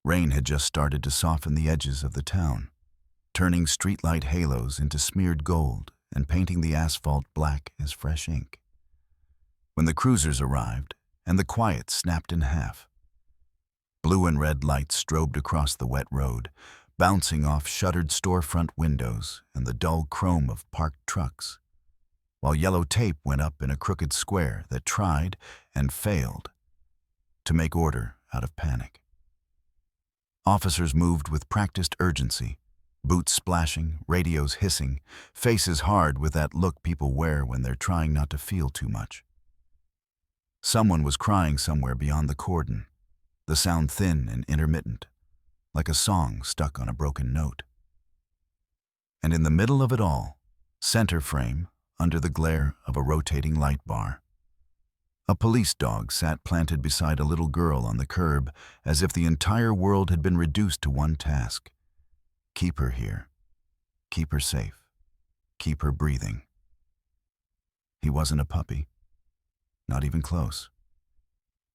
Rain had just started to soften the edges of the town, turning streetlight halos into smeared gold and painting the asphalt black as fresh ink. When the cruisers arrived and the quiet snapped in half, blue and red lights strobed across the wet road, bouncing off shuttered storefront windows and the dull chrome of parked trucks, while yellow tape went up in a crooked square that tried and failed to make order out of panic. Officers moved with practiced urgency, boots splashing, radios hissing, faces hard with that look people wear when they're trying not to feel too much. Someone was crying somewhere beyond the cordon, the sound thin and intermittent, like a song stuck on a broken note. And in the middle of it all, center frame, under the glare of a rotating light bar, a police dog sat planted beside a little girl on the curb as if the entire world had been reduced to one task. Keep her here. Keep her safe. Keep her breathing. He wasn't a puppy. Not even close.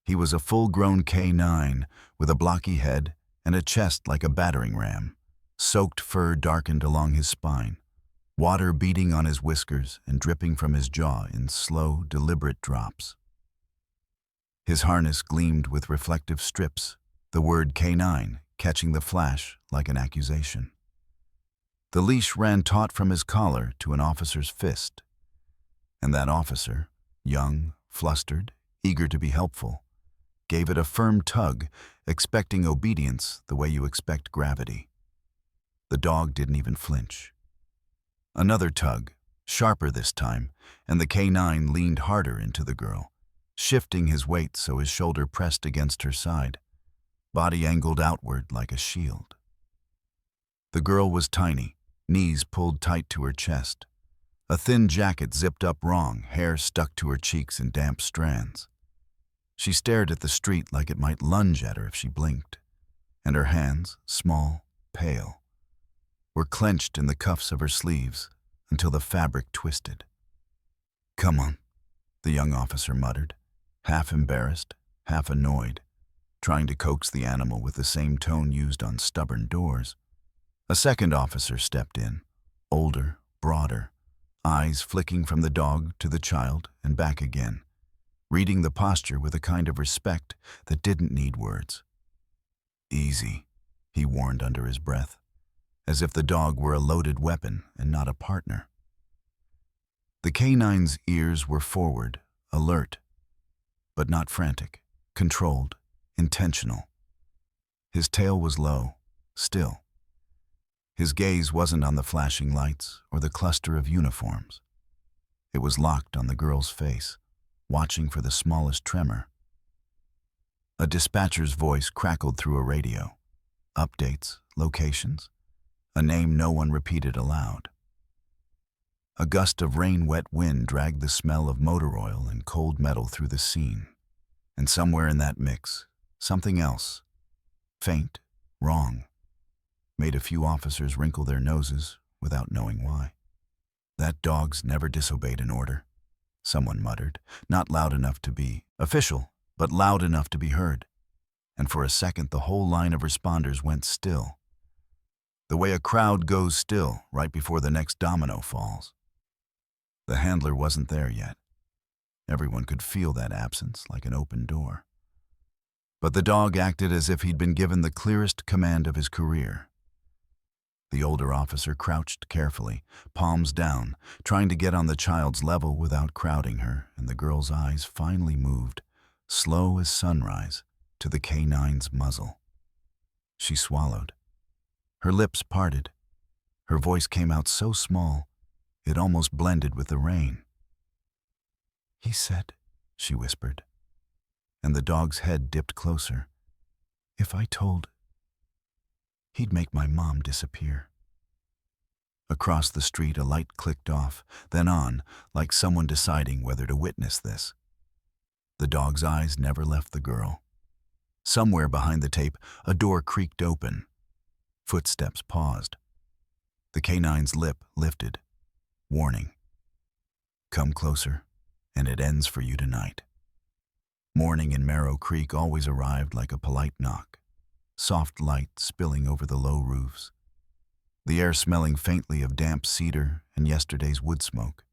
He was a full-grown K9 with a blocky head and a chest like a battering ram. Soaked fur darkened along his spine, water beating on his whiskers and dripping from his jaw in slow, deliberate drops. His harness gleamed with reflective strips, the word K9 catching the flash like an accusation. The leash ran taut from his collar to an officer's fist, and that officer, young, flustered, eager to be helpful, gave it a firm tug, expecting obedience the way you expect gravity. The dog didn't even flinch. Another tug, sharper this time, and the K9 leaned harder into the girl, shifting his weight so his shoulder pressed against her side, body angled outward like a shield. The girl was tiny, knees pulled tight to her chest, a thin jacket zipped up wrong, hair stuck to her cheeks in damp strands. She stared at the street like it might lunge at her if she blinked, and her hands, small, pale, were clenched in the cuffs of her sleeves until the fabric twisted. "Come on," the young officer muttered, half embarrassed, half annoyed, trying to coax the animal with the same tone used on stubborn doors. A second officer stepped in, older, broader, eyes flicking from the dog to the child and back again, reading the posture with a kind of respect that didn't need words. "Easy," he warned under his breath, as if the dog were a loaded weapon and not a partner. The K9's ears were forward, alert, but not frantic, controlled, intentional. His tail was low, still. His gaze wasn't on the flashing lights or the cluster of uniforms. It was locked on the girl's face, watching for the smallest tremor. A dispatcher's voice crackled through a radio. Updates, locations, a name no one repeated aloud. A gust of rain-wet wind dragged the smell of motor oil and cold metal through the scene. And somewhere in that mix, something else, faint, wrong, made a few officers wrinkle their noses without knowing why. "That dog's never disobeyed an order," someone muttered, not loud enough to be official, but loud enough to be heard. And for a second the whole line of responders went still, the way a crowd goes still right before the next domino falls. The handler wasn't there yet. Everyone could feel that absence like an open door. But the dog acted as if he'd been given the clearest command of his career. The older officer crouched carefully, palms down, trying to get on the child's level without crowding her, and the girl's eyes finally moved, slow as sunrise, to the K9's muzzle. She swallowed. Her lips parted. Her voice came out so small, it almost blended with the rain. "He said," she whispered, and the dog's head dipped closer, "if I told, he'd make my mom disappear." Across the street, a light clicked off, then on, like someone deciding whether to witness this. The dog's eyes never left the girl. Somewhere behind the tape, a door creaked open. Footsteps paused. The K9's lip lifted. Warning. "Come closer, and it ends for you tonight." Morning in Marrow Creek always arrived like a polite knock. soft light spilling over the low roofs, the air smelling faintly of damp cedar and yesterday's wood smoke.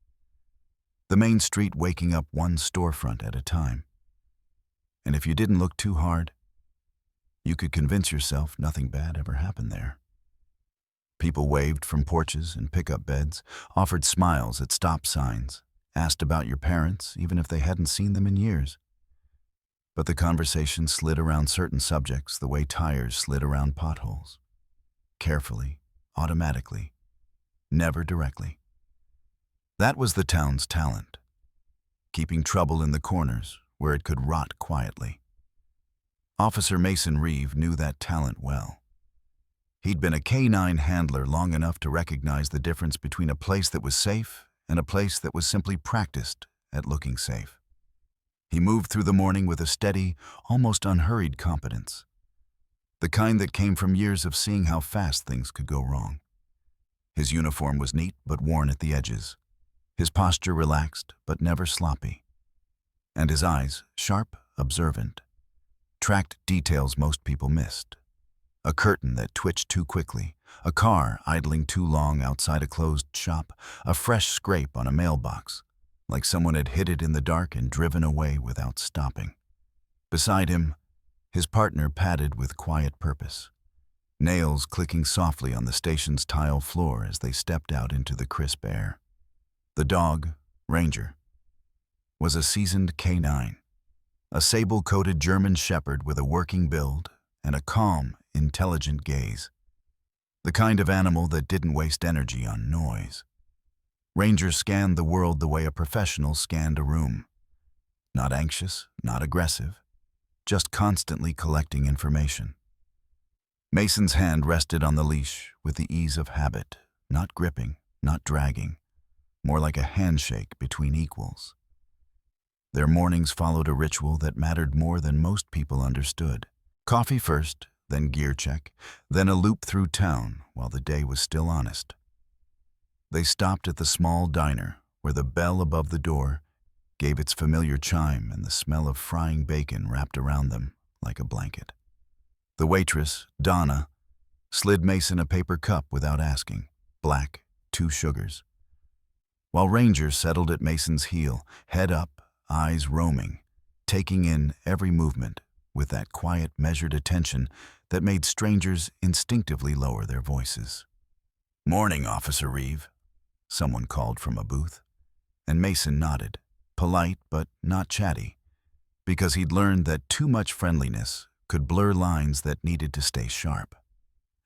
The main street waking up one storefront at a time. And if you didn't look too hard, you could convince yourself nothing bad ever happened there. People waved from porches and pickup beds, offered smiles at stop signs, asked about your parents even if they hadn't seen them in years. But the conversation slid around certain subjects the way tires slid around potholes. Carefully, automatically, never directly. That was the town's talent, keeping trouble in the corners where it could rot quietly. Officer Mason Reeve knew that talent well. He'd been a K-9 handler long enough to recognize the difference between a place that was safe and a place that was simply practiced at looking safe. He moved through the morning with a steady, almost unhurried competence, the kind that came from years of seeing how fast things could go wrong. His uniform was neat but worn at the edges, his posture relaxed but never sloppy, and his eyes, sharp, observant, tracked details most people missed. A curtain that twitched too quickly, a car idling too long outside a closed shop, a fresh scrape on a mailbox, like someone had hit it in the dark and driven away without stopping. Beside him, his partner padded with quiet purpose, nails clicking softly on the station's tile floor as they stepped out into the crisp air. The dog, Ranger, was a seasoned K-9, a sable-coated German shepherd with a working build and a calm, intelligent gaze. The kind of animal that didn't waste energy on noise. Ranger scanned the world the way a professional scanned a room. Not anxious, not aggressive, just constantly collecting information. Mason's hand rested on the leash with the ease of habit, not gripping, not dragging, more like a handshake between equals. Their mornings followed a ritual that mattered more than most people understood. Coffee first, then gear check, then a loop through town while the day was still honest. They stopped at the small diner where the bell above the door gave its familiar chime and the smell of frying bacon wrapped around them like a blanket. The waitress, Donna, slid Mason a paper cup without asking, black, 2 sugars. While Ranger settled at Mason's heel, head up, eyes roaming, taking in every movement with that quiet, measured attention that made strangers instinctively lower their voices. "Morning, Officer Reeve," someone called from a booth, and Mason nodded, polite but not chatty, because he'd learned that too much friendliness could blur lines that needed to stay sharp.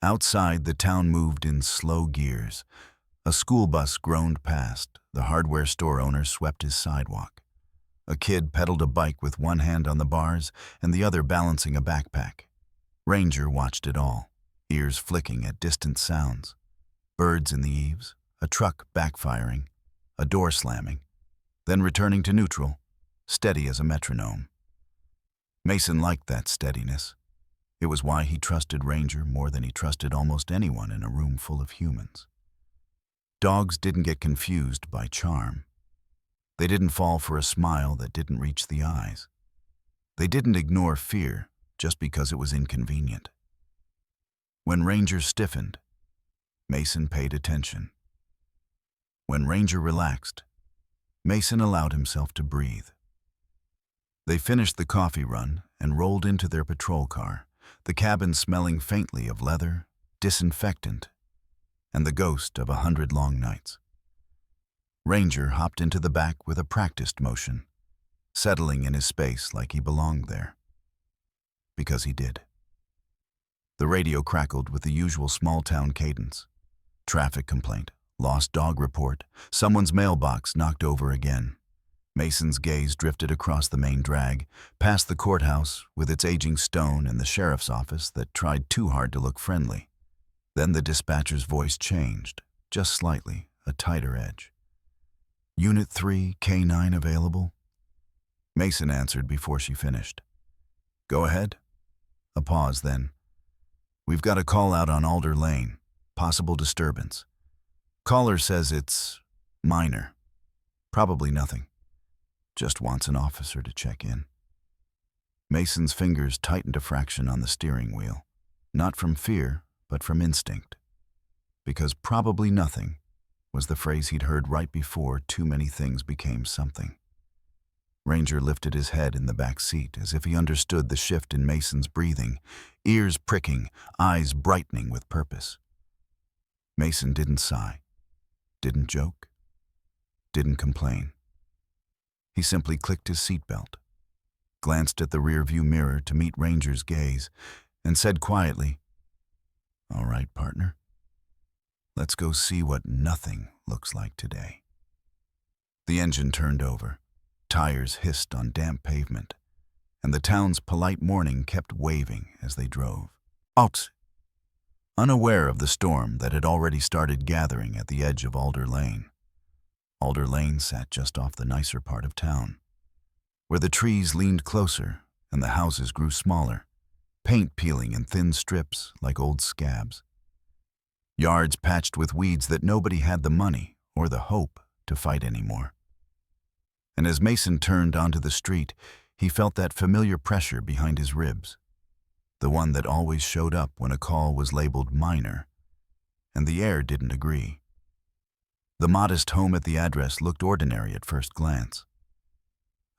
Outside, the town moved in slow gears. A school bus groaned past, the hardware store owner swept his sidewalk. A kid pedaled a bike with one hand on the bars and the other balancing a backpack. Ranger watched it all, ears flicking at distant sounds. Birds in the eaves, a truck backfiring, a door slamming, then returning to neutral, steady as a metronome. Mason liked that steadiness. It was why he trusted Ranger more than he trusted almost anyone in a room full of humans. Dogs didn't get confused by charm. They didn't fall for a smile that didn't reach the eyes. They didn't ignore fear just because it was inconvenient. When Ranger stiffened, Mason paid attention. When Ranger relaxed, Mason allowed himself to breathe. They finished the coffee run and rolled into their patrol car, the cabin smelling faintly of leather, disinfectant, and the ghost of 100 long nights. Ranger hopped into the back with a practiced motion, settling in his space like he belonged there. Because he did. The radio crackled with the usual small-town cadence. Traffic complaint, lost dog report, someone's mailbox knocked over again. Mason's gaze drifted across the main drag, past the courthouse with its aging stone and the sheriff's office that tried too hard to look friendly. Then the dispatcher's voice changed, just slightly, a tighter edge. "Unit 3, K-9 available?" Mason answered before she finished. "Go ahead." A pause then. "We've got a call out on Alder Lane. Possible disturbance. Caller says it's minor. Probably nothing. Just wants an officer to check in." Mason's fingers tightened a fraction on the steering wheel. Not from fear, but from instinct. Because probably nothing was the phrase he'd heard right before too many things became something. Ranger lifted his head in the back seat as if he understood the shift in Mason's breathing, ears pricking, eyes brightening with purpose. Mason didn't sigh, didn't joke, didn't complain. He simply clicked his seatbelt, glanced at the rearview mirror to meet Ranger's gaze, and said quietly, "All right, partner. Let's go see what nothing looks like today." The engine turned over, tires hissed on damp pavement, and the town's polite morning kept waving as they drove. Out! Unaware of the storm that had already started gathering at the edge of Alder Lane. Alder Lane sat just off the nicer part of town, where the trees leaned closer and the houses grew smaller, paint peeling in thin strips like old scabs. Yards patched with weeds that nobody had the money or the hope to fight anymore. And as Mason turned onto the street, he felt that familiar pressure behind his ribs, the one that always showed up when a call was labeled minor, and the air didn't agree. The modest home at the address looked ordinary at first glance.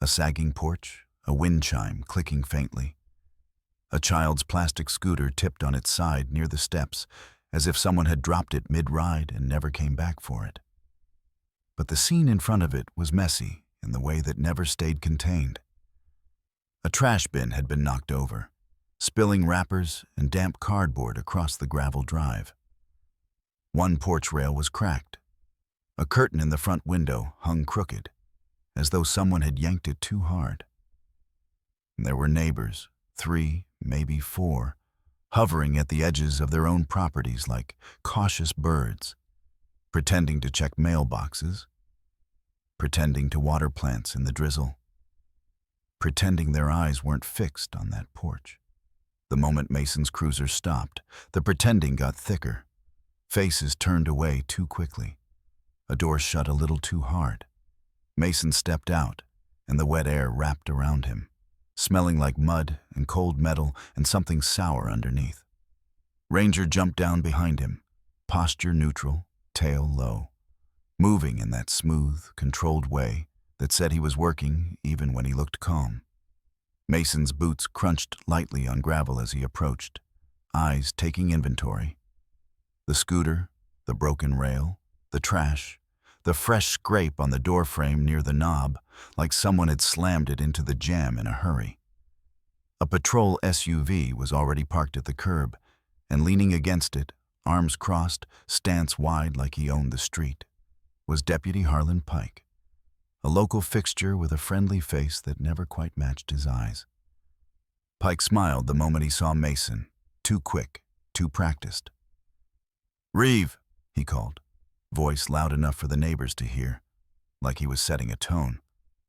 A sagging porch, a wind chime clicking faintly. A child's plastic scooter tipped on its side near the steps, as if someone had dropped it mid-ride and never came back for it. But the scene in front of it was messy in the way that never stayed contained. A trash bin had been knocked over, spilling wrappers and damp cardboard across the gravel drive. One porch rail was cracked. A curtain in the front window hung crooked, as though someone had yanked it too hard. There were neighbors, 3, maybe 4, hovering at the edges of their own properties like cautious birds, pretending to check mailboxes, pretending to water plants in the drizzle, pretending their eyes weren't fixed on that porch. The moment Mason's cruiser stopped, the pretending got thicker. Faces turned away too quickly. A door shut a little too hard. Mason stepped out, and the wet air wrapped around him, smelling like mud and cold metal and something sour underneath. Ranger jumped down behind him, posture neutral, tail low, moving in that smooth, controlled way that said he was working even when he looked calm. Mason's boots crunched lightly on gravel as he approached, eyes taking inventory. The scooter, the broken rail, the trash, the fresh scrape on the doorframe near the knob, like someone had slammed it into the jam in a hurry. A patrol SUV was already parked at the curb, and leaning against it, arms crossed, stance wide like he owned the street, was Deputy Harlan Pike, a local fixture with a friendly face that never quite matched his eyes. Pike smiled the moment he saw Mason, too quick, too practiced. "Reeve," he called, voice loud enough for the neighbors to hear, like he was setting a tone.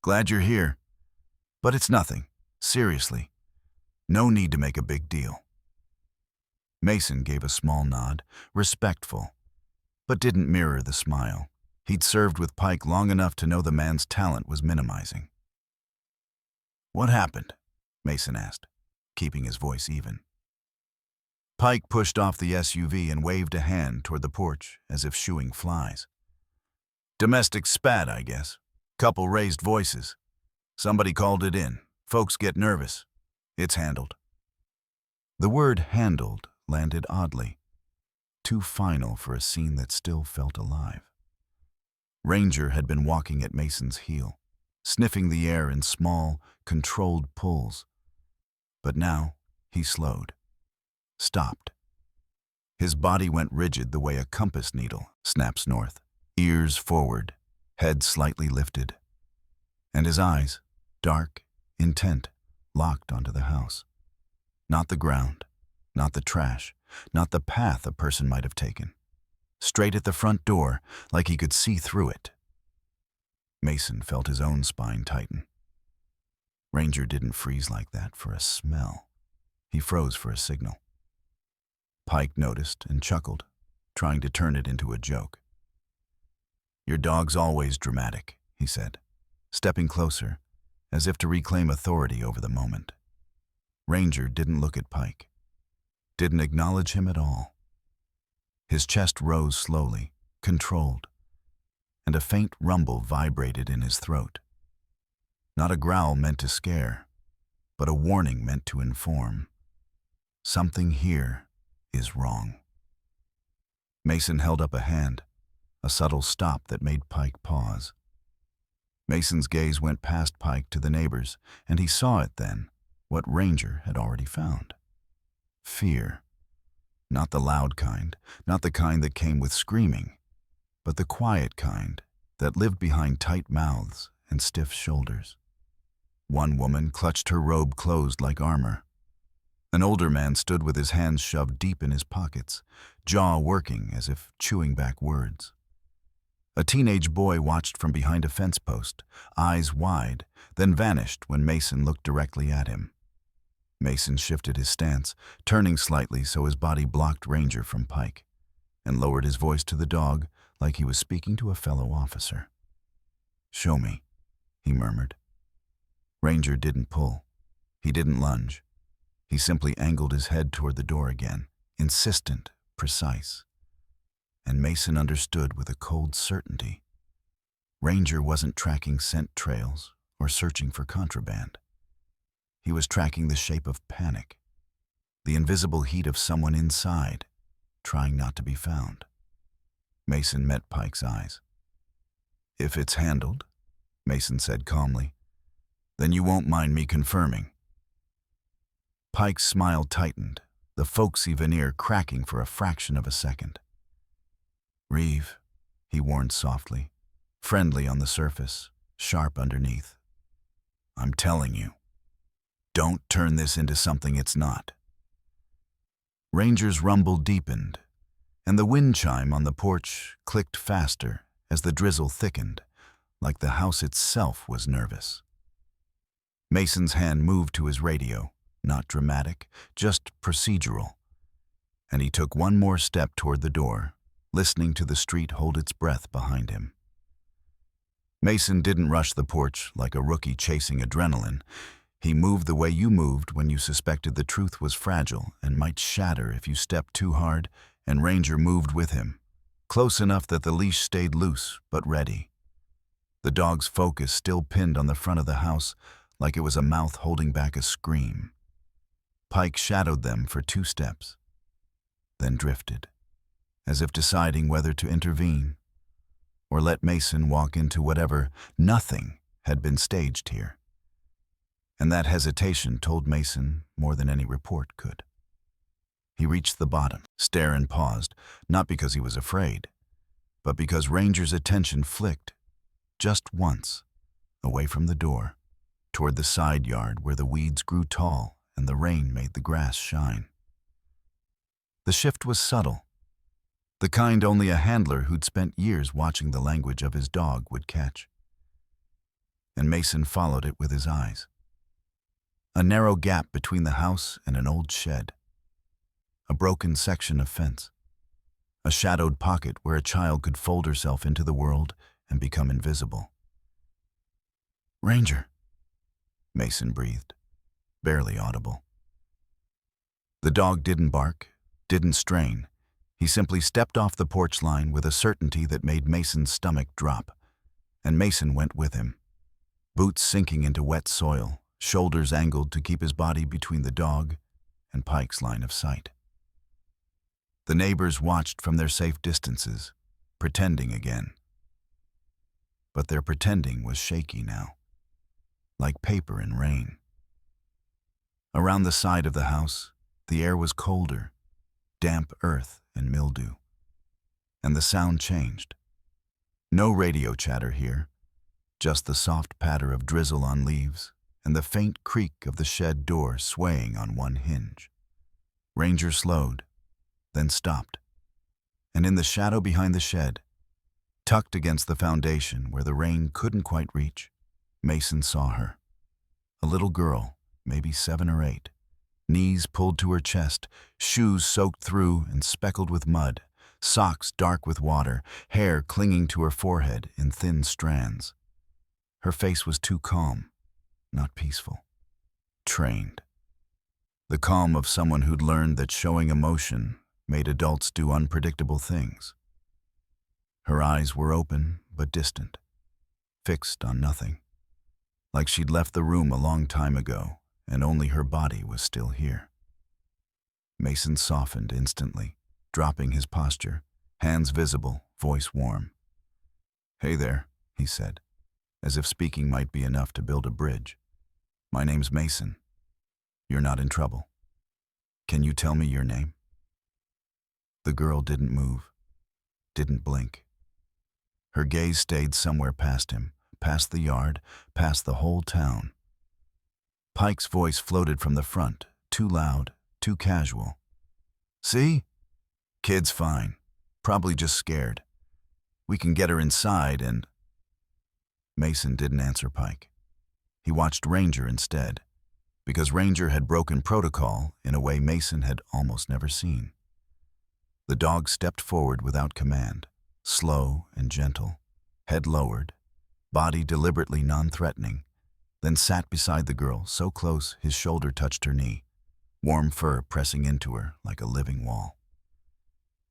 "Glad you're here. But it's nothing. Seriously. No need to make a big deal." Mason gave a small nod, respectful, but didn't mirror the smile. He'd served with Pike long enough to know the man's talent was minimizing. "What happened?" Mason asked, keeping his voice even. Pike pushed off the SUV and waved a hand toward the porch as if shooing flies. "Domestic spat, I guess. Couple raised voices. Somebody called it in. Folks get nervous. It's handled." The word "handled" landed oddly, too final for a scene that still felt alive. Ranger had been walking at Mason's heel, sniffing the air in small, controlled pulls. But now he slowed, stopped. His body went rigid the way a compass needle snaps north, ears forward, head slightly lifted. And his eyes, dark, intent, locked onto the house. Not the ground, not the trash, not the path a person might have taken. Straight at the front door, like he could see through it. Mason felt his own spine tighten. Ranger didn't freeze like that for a smell. He froze for a signal. Pike noticed and chuckled, trying to turn it into a joke. "Your dog's always dramatic," he said, stepping closer, as if to reclaim authority over the moment. Ranger didn't look at Pike. didn't acknowledge him at all. His chest rose slowly, controlled, and a faint rumble vibrated in his throat. Not a growl meant to scare, but a warning meant to inform. Something here is wrong. Mason held up a hand, a subtle stop that made Pike pause. Mason's gaze went past Pike to the neighbors, and he saw it then, what Ranger had already found. Fear. Not the loud kind, not the kind that came with screaming, but the quiet kind that lived behind tight mouths and stiff shoulders. One woman clutched her robe closed like armor. An older man stood with his hands shoved deep in his pockets, jaw working as if chewing back words. A teenage boy watched from behind a fence post, eyes wide, then vanished when Mason looked directly at him. Mason shifted his stance, turning slightly so his body blocked Ranger from Pike, and lowered his voice to the dog like he was speaking to a fellow officer. "Show me," he murmured. Ranger didn't pull. He didn't lunge. He simply angled his head toward the door again, insistent, precise. And Mason understood with a cold certainty. Ranger wasn't tracking scent trails or searching for contraband. He was tracking the shape of panic, the invisible heat of someone inside, trying not to be found. Mason met Pike's eyes. "If it's handled," Mason said calmly, "then you won't mind me confirming." Pike's smile tightened, the folksy veneer cracking for a fraction of a second. "Reeve," he warned softly, friendly on the surface, sharp underneath. "I'm telling you, don't turn this into something it's not." Ranger's rumble deepened, and the wind chime on the porch clicked faster as the drizzle thickened, like the house itself was nervous. Mason's hand moved to his radio, not dramatic, just procedural, and he took one more step toward the door, listening to the street hold its breath behind him. Mason didn't rush the porch like a rookie chasing adrenaline. He moved the way you moved when you suspected the truth was fragile and might shatter if you stepped too hard, and Ranger moved with him, close enough that the leash stayed loose but ready. The dog's focus still pinned on the front of the house like it was a mouth holding back a scream. Pike shadowed them for 2 steps, then drifted, as if deciding whether to intervene or let Mason walk into whatever nothing had been staged here. And that hesitation told Mason more than any report could. He reached the bottom, stared and paused, not because he was afraid, but because Ranger's attention flicked, just once, away from the door, toward the side yard where the weeds grew tall and the rain made the grass shine. The shift was subtle, the kind only a handler who'd spent years watching the language of his dog would catch. And Mason followed it with his eyes. A narrow gap between the house and an old shed. A broken section of fence. A shadowed pocket where a child could fold herself into the world and become invisible. "Ranger," Mason breathed, barely audible. The dog didn't bark, didn't strain. He simply stepped off the porch line with a certainty that made Mason's stomach drop, and Mason went with him, boots sinking into wet soil, shoulders angled to keep his body between the dog and Pike's line of sight. The neighbors watched from their safe distances, pretending again. But their pretending was shaky now, like paper in rain. Around the side of the house, the air was colder, damp earth and mildew. And the sound changed. No radio chatter here, just the soft patter of drizzle on leaves and the faint creak of the shed door swaying on one hinge. Ranger slowed, then stopped. And in the shadow behind the shed, tucked against the foundation where the rain couldn't quite reach, Mason saw her. A little girl, maybe 7 or 8, knees pulled to her chest, shoes soaked through and speckled with mud, socks dark with water, hair clinging to her forehead in thin strands. Her face was too calm, not peaceful, trained. the calm of someone who'd learned that showing emotion made adults do unpredictable things. Her eyes were open but distant, fixed on nothing, like she'd left the room a long time ago and only her body was still here. Mason softened instantly, dropping his posture, hands visible, voice warm. "Hey there," he said, as if speaking might be enough to build a bridge. "My name's Mason. You're not in trouble. Can you tell me your name?" The girl didn't move, didn't blink. Her gaze stayed somewhere past him, past the yard, past the whole town. Pike's voice floated from the front, too loud, too casual. "See? Kid's fine. Probably just scared. We can get her inside and—" Mason didn't answer Pike. He watched Ranger instead, because Ranger had broken protocol in a way Mason had almost never seen. The dog stepped forward without command, slow and gentle, head lowered, body deliberately non-threatening, then sat beside the girl so close his shoulder touched her knee, warm fur pressing into her like a living wall.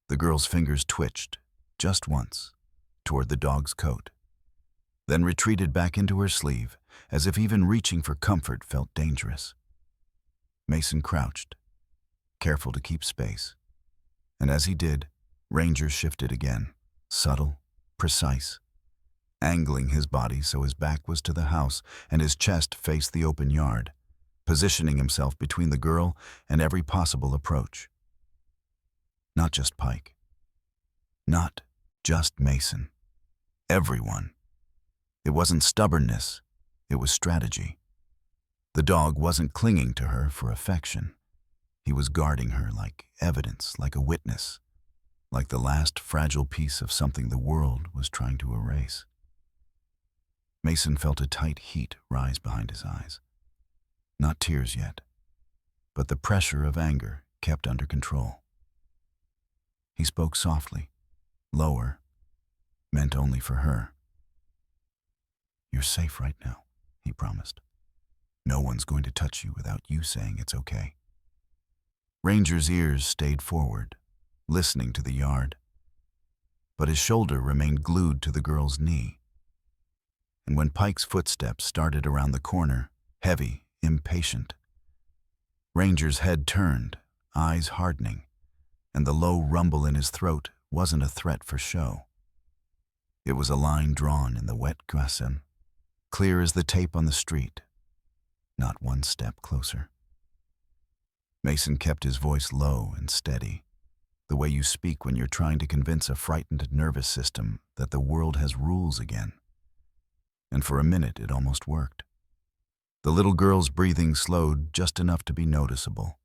The girl's fingers twitched, just once, toward the dog's coat, then retreated back into her sleeve, as if even reaching for comfort felt dangerous. Mason crouched, careful to keep space, and as he did, Ranger shifted again, subtle, precise, angling his body so his back was to the house and his chest faced the open yard, positioning himself between the girl and every possible approach. Not just Pike. Not just Mason. Everyone. It wasn't stubbornness, it was strategy. The dog wasn't clinging to her for affection. He was guarding her like evidence, like a witness, like the last fragile piece of something the world was trying to erase. Mason felt a tight heat rise behind his eyes. Not tears yet, but the pressure of anger kept under control. He spoke softly, lower, meant only for her. "You're safe right now," he promised. "No one's going to touch you without you saying it's okay." Ranger's ears stayed forward, listening to the yard, but his shoulder remained glued to the girl's knee. And when Pike's footsteps started around the corner, heavy, impatient, Ranger's head turned, eyes hardening, and the low rumble in his throat wasn't a threat for show. It was a line drawn in the wet grassen, clear as the tape on the street, not one step closer. Mason kept his voice low and steady, the way you speak when you're trying to convince a frightened nervous system that the world has rules again. And for a minute it almost worked. The little girl's breathing slowed just enough to be noticeable,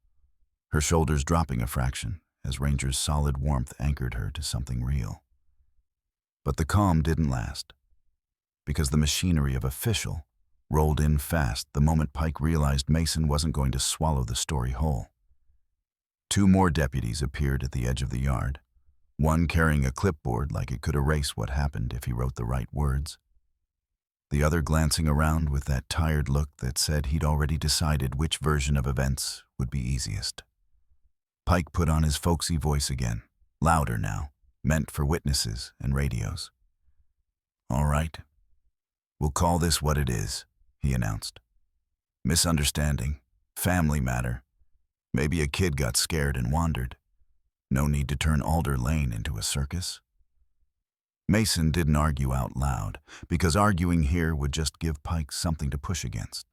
her shoulders dropping a fraction as Ranger's solid warmth anchored her to something real. But the calm didn't last, because the machinery of official rolled in fast the moment Pike realized Mason wasn't going to swallow the story whole. 2 more deputies appeared at the edge of the yard, one carrying a clipboard like it could erase what happened if he wrote the right words, the other glancing around with that tired look that said he'd already decided which version of events would be easiest. Pike put on his folksy voice again, louder now, meant for witnesses and radios. "All right, we'll call this what it is," he announced. "Misunderstanding, family matter. Maybe a kid got scared and wandered. No need to turn Alder Lane into a circus." Mason didn't argue out loud, because arguing here would just give Pike something to push against.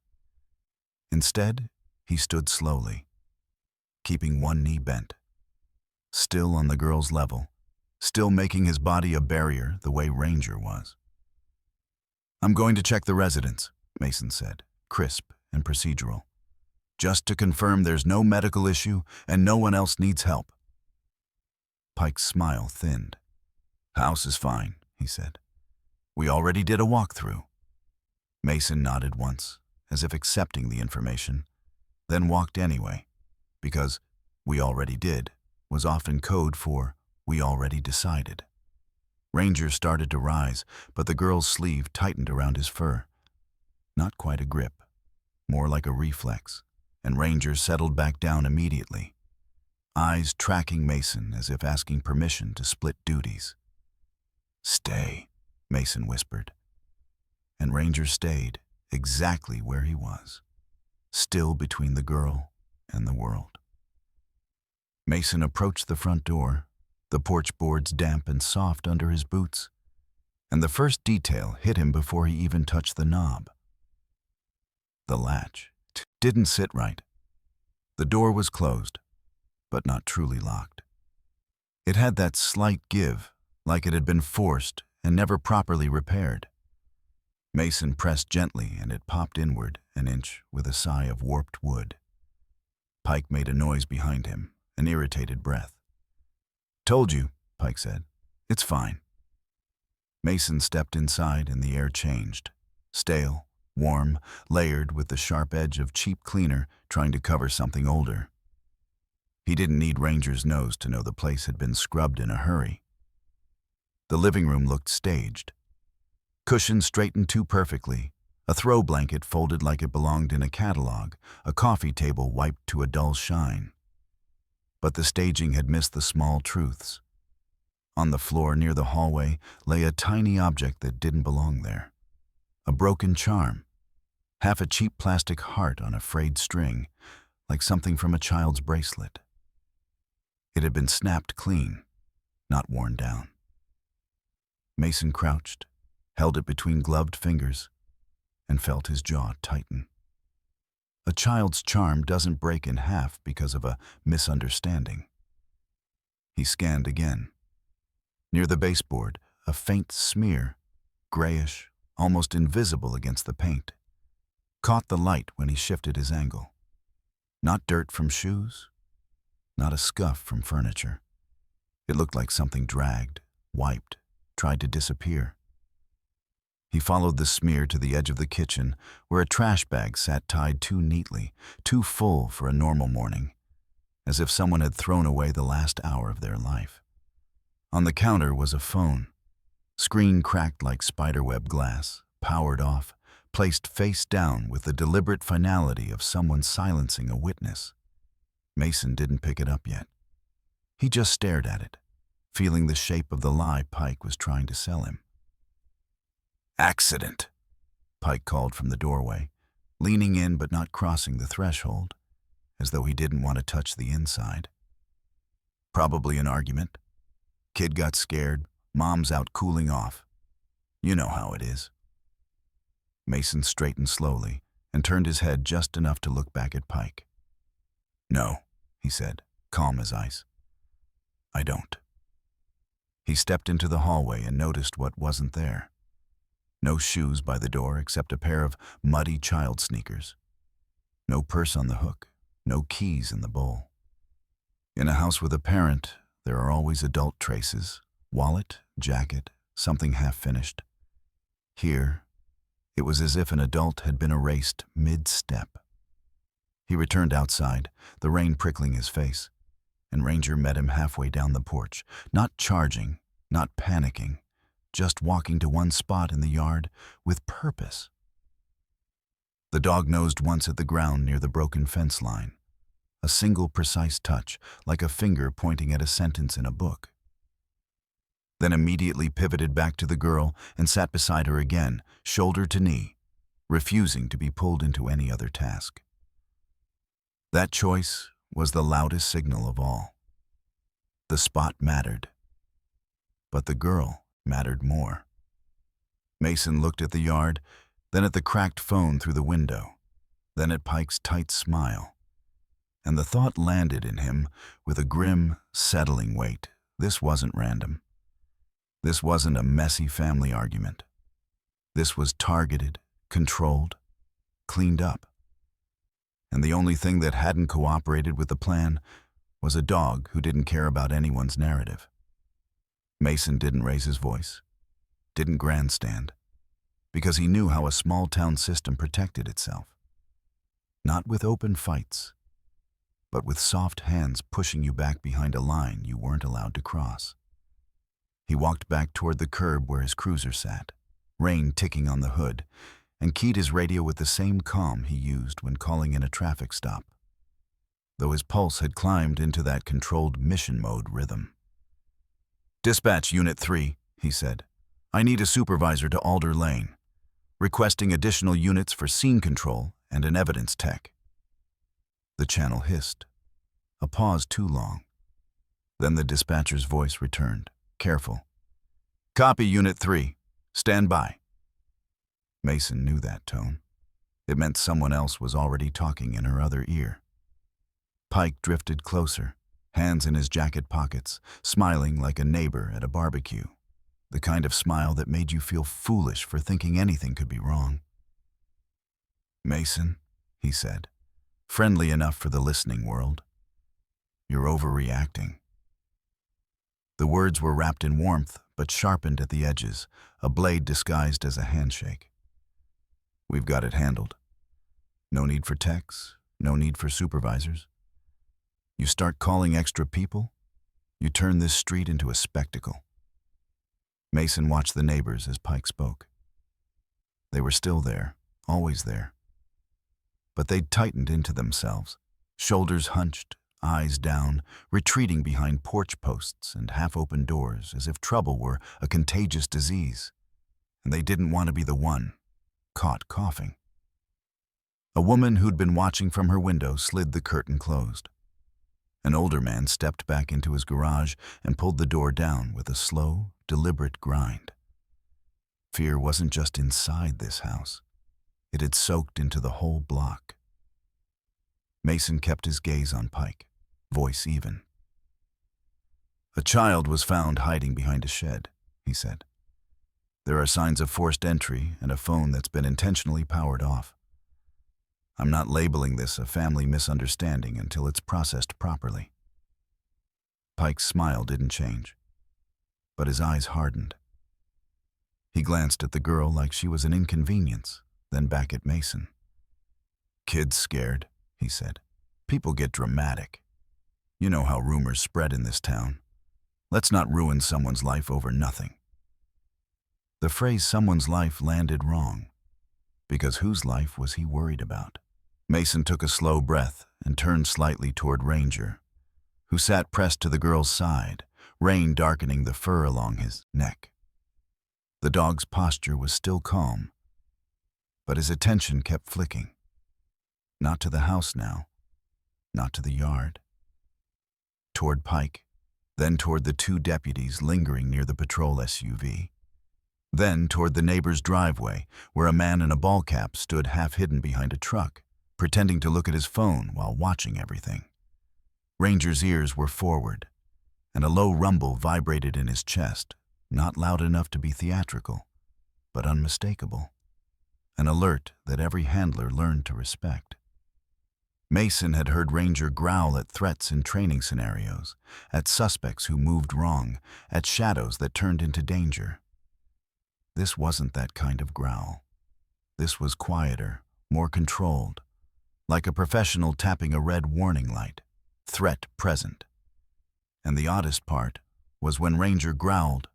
Instead, he stood slowly, keeping one knee bent, still on the girl's level, still making his body a barrier the way Ranger was. "I'm going to check the residence," Mason said, crisp and procedural. "Just to confirm there's no medical issue and no one else needs help." Pike's smile thinned. "House is fine," he said. "We already did a walkthrough." Mason nodded once, as if accepting the information, then walked anyway, because "we already did" was often code for "we already decided." Ranger started to rise, but the girl's sleeve tightened around his fur. Not quite a grip, more like a reflex, and Ranger settled back down immediately, eyes tracking Mason as if asking permission to split duties. "Stay," Mason whispered. And Ranger stayed exactly where he was, still between the girl and the world. Mason approached the front door, the porch boards damp and soft under his boots, and the first detail hit him before he even touched the knob. The latch didn't sit right. The door was closed, but not truly locked. It had that slight give, like it had been forced and never properly repaired. Mason pressed gently and it popped inward an inch with a sigh of warped wood. Pike made a noise behind him, an irritated breath. "Told you," Pike said. "It's fine." Mason stepped inside and the air changed. Stale, warm, layered with the sharp edge of cheap cleaner trying to cover something older. He didn't need Ranger's nose to know the place had been scrubbed in a hurry. The living room looked staged. Cushions straightened too perfectly, a throw blanket folded like it belonged in a catalog, a coffee table wiped to a dull shine. But the staging had missed the small truths. On the floor near the hallway lay a tiny object that didn't belong there. A broken charm, half a cheap plastic heart on a frayed string, like something from a child's bracelet. It had been snapped clean, not worn down. Mason crouched, held it between gloved fingers, and felt his jaw tighten. A child's charm doesn't break in half because of a misunderstanding. He scanned again. Near the baseboard, a faint smear, grayish, almost invisible against the paint, caught the light when he shifted his angle. Not dirt from shoes, not a scuff from furniture. It looked like something dragged, wiped, tried to disappear. He followed the smear to the edge of the kitchen, where a trash bag sat tied too neatly, too full for a normal morning, as if someone had thrown away the last hour of their life. On the counter was a phone, screen cracked like spiderweb glass, powered off, placed face down with the deliberate finality of someone silencing a witness. Mason didn't pick it up yet. He just stared at it, feeling the shape of the lie Pike was trying to sell him. "Accident," Pike called from the doorway, leaning in but not crossing the threshold, as though he didn't want to touch the inside. "Probably an argument. Kid got scared, mom's out cooling off. You know how it is." Mason straightened slowly and turned his head just enough to look back at Pike. "No," he said, calm as ice. "I don't." He stepped into the hallway and noticed what wasn't there. No shoes by the door except a pair of muddy child sneakers. No purse on the hook, no keys in the bowl. In a house with a parent, there are always adult traces, wallet, jacket, something half-finished. Here, it was as if an adult had been erased mid-step. He returned outside, the rain prickling his face, and Ranger met him halfway down the porch, not charging, not panicking, just walking to one spot in the yard with purpose. The dog nosed once at the ground near the broken fence line, a single precise touch, like a finger pointing at a sentence in a book. Then immediately pivoted back to the girl and sat beside her again, shoulder to knee, refusing to be pulled into any other task. That choice was the loudest signal of all. The spot mattered, but the girl mattered more. Mason looked at the yard, then at the cracked phone through the window, then at Pike's tight smile. And the thought landed in him with a grim, settling weight. This wasn't random. This wasn't a messy family argument. This was targeted, controlled, cleaned up. And the only thing that hadn't cooperated with the plan was a dog who didn't care about anyone's narrative. Mason didn't raise his voice, didn't grandstand, because he knew how a small-town system protected itself. Not with open fights, but with soft hands pushing you back behind a line you weren't allowed to cross. He walked back toward the curb where his cruiser sat, rain ticking on the hood, and keyed his radio with the same calm he used when calling in a traffic stop, though his pulse had climbed into that controlled mission mode rhythm. "Dispatch, Unit 3, he said. "I need a supervisor to Alder Lane, requesting additional units for scene control and an evidence tech." The channel hissed. A pause too long. Then the dispatcher's voice returned, careful. "Copy, Unit 3. Stand by." Mason knew that tone. It meant someone else was already talking in her other ear. Pike drifted closer, hands in his jacket pockets, smiling like a neighbor at a barbecue, the kind of smile that made you feel foolish for thinking anything could be wrong. "Mason," he said, friendly enough for the listening world, "you're overreacting." The words were wrapped in warmth, but sharpened at the edges, a blade disguised as a handshake. "We've got it handled. No need for techs, no need for supervisors. You start calling extra people, you turn this street into a spectacle." Mason watched the neighbors as Pike spoke. They were still there, always there. But they'd tightened into themselves, shoulders hunched, eyes down, retreating behind porch posts and half-open doors as if trouble were a contagious disease, and they didn't want to be the one caught coughing. A woman who'd been watching from her window slid the curtain closed. An older man stepped back into his garage and pulled the door down with a slow, deliberate grind. Fear wasn't just inside this house. It had soaked into the whole block. Mason kept his gaze on Pike, voice even. "A child was found hiding behind a shed," he said. "There are signs of forced entry and a phone that's been intentionally powered off. I'm not labeling this a family misunderstanding until it's processed properly." Pike's smile didn't change, but his eyes hardened. He glanced at the girl like she was an inconvenience, then back at Mason. "Kid's scared," he said. "People get dramatic. You know how rumors spread in this town. Let's not ruin someone's life over nothing." The phrase "someone's life" landed wrong, because whose life was he worried about? Mason took a slow breath and turned slightly toward Ranger, who sat pressed to the girl's side, rain darkening the fur along his neck. The dog's posture was still calm, but his attention kept flicking. Not to the house now, not to the yard. Toward Pike, then toward the two deputies lingering near the patrol SUV. Then toward the neighbor's driveway, where a man in a ball cap stood half-hidden behind a truck, pretending to look at his phone while watching everything. Ranger's ears were forward, and a low rumble vibrated in his chest, not loud enough to be theatrical, but unmistakable. An alert that every handler learned to respect. Mason had heard Ranger growl at threats in training scenarios, at suspects who moved wrong, at shadows that turned into danger. This wasn't that kind of growl. This was quieter, more controlled, like a professional tapping a red warning light, threat present. And the oddest part was when Ranger growled,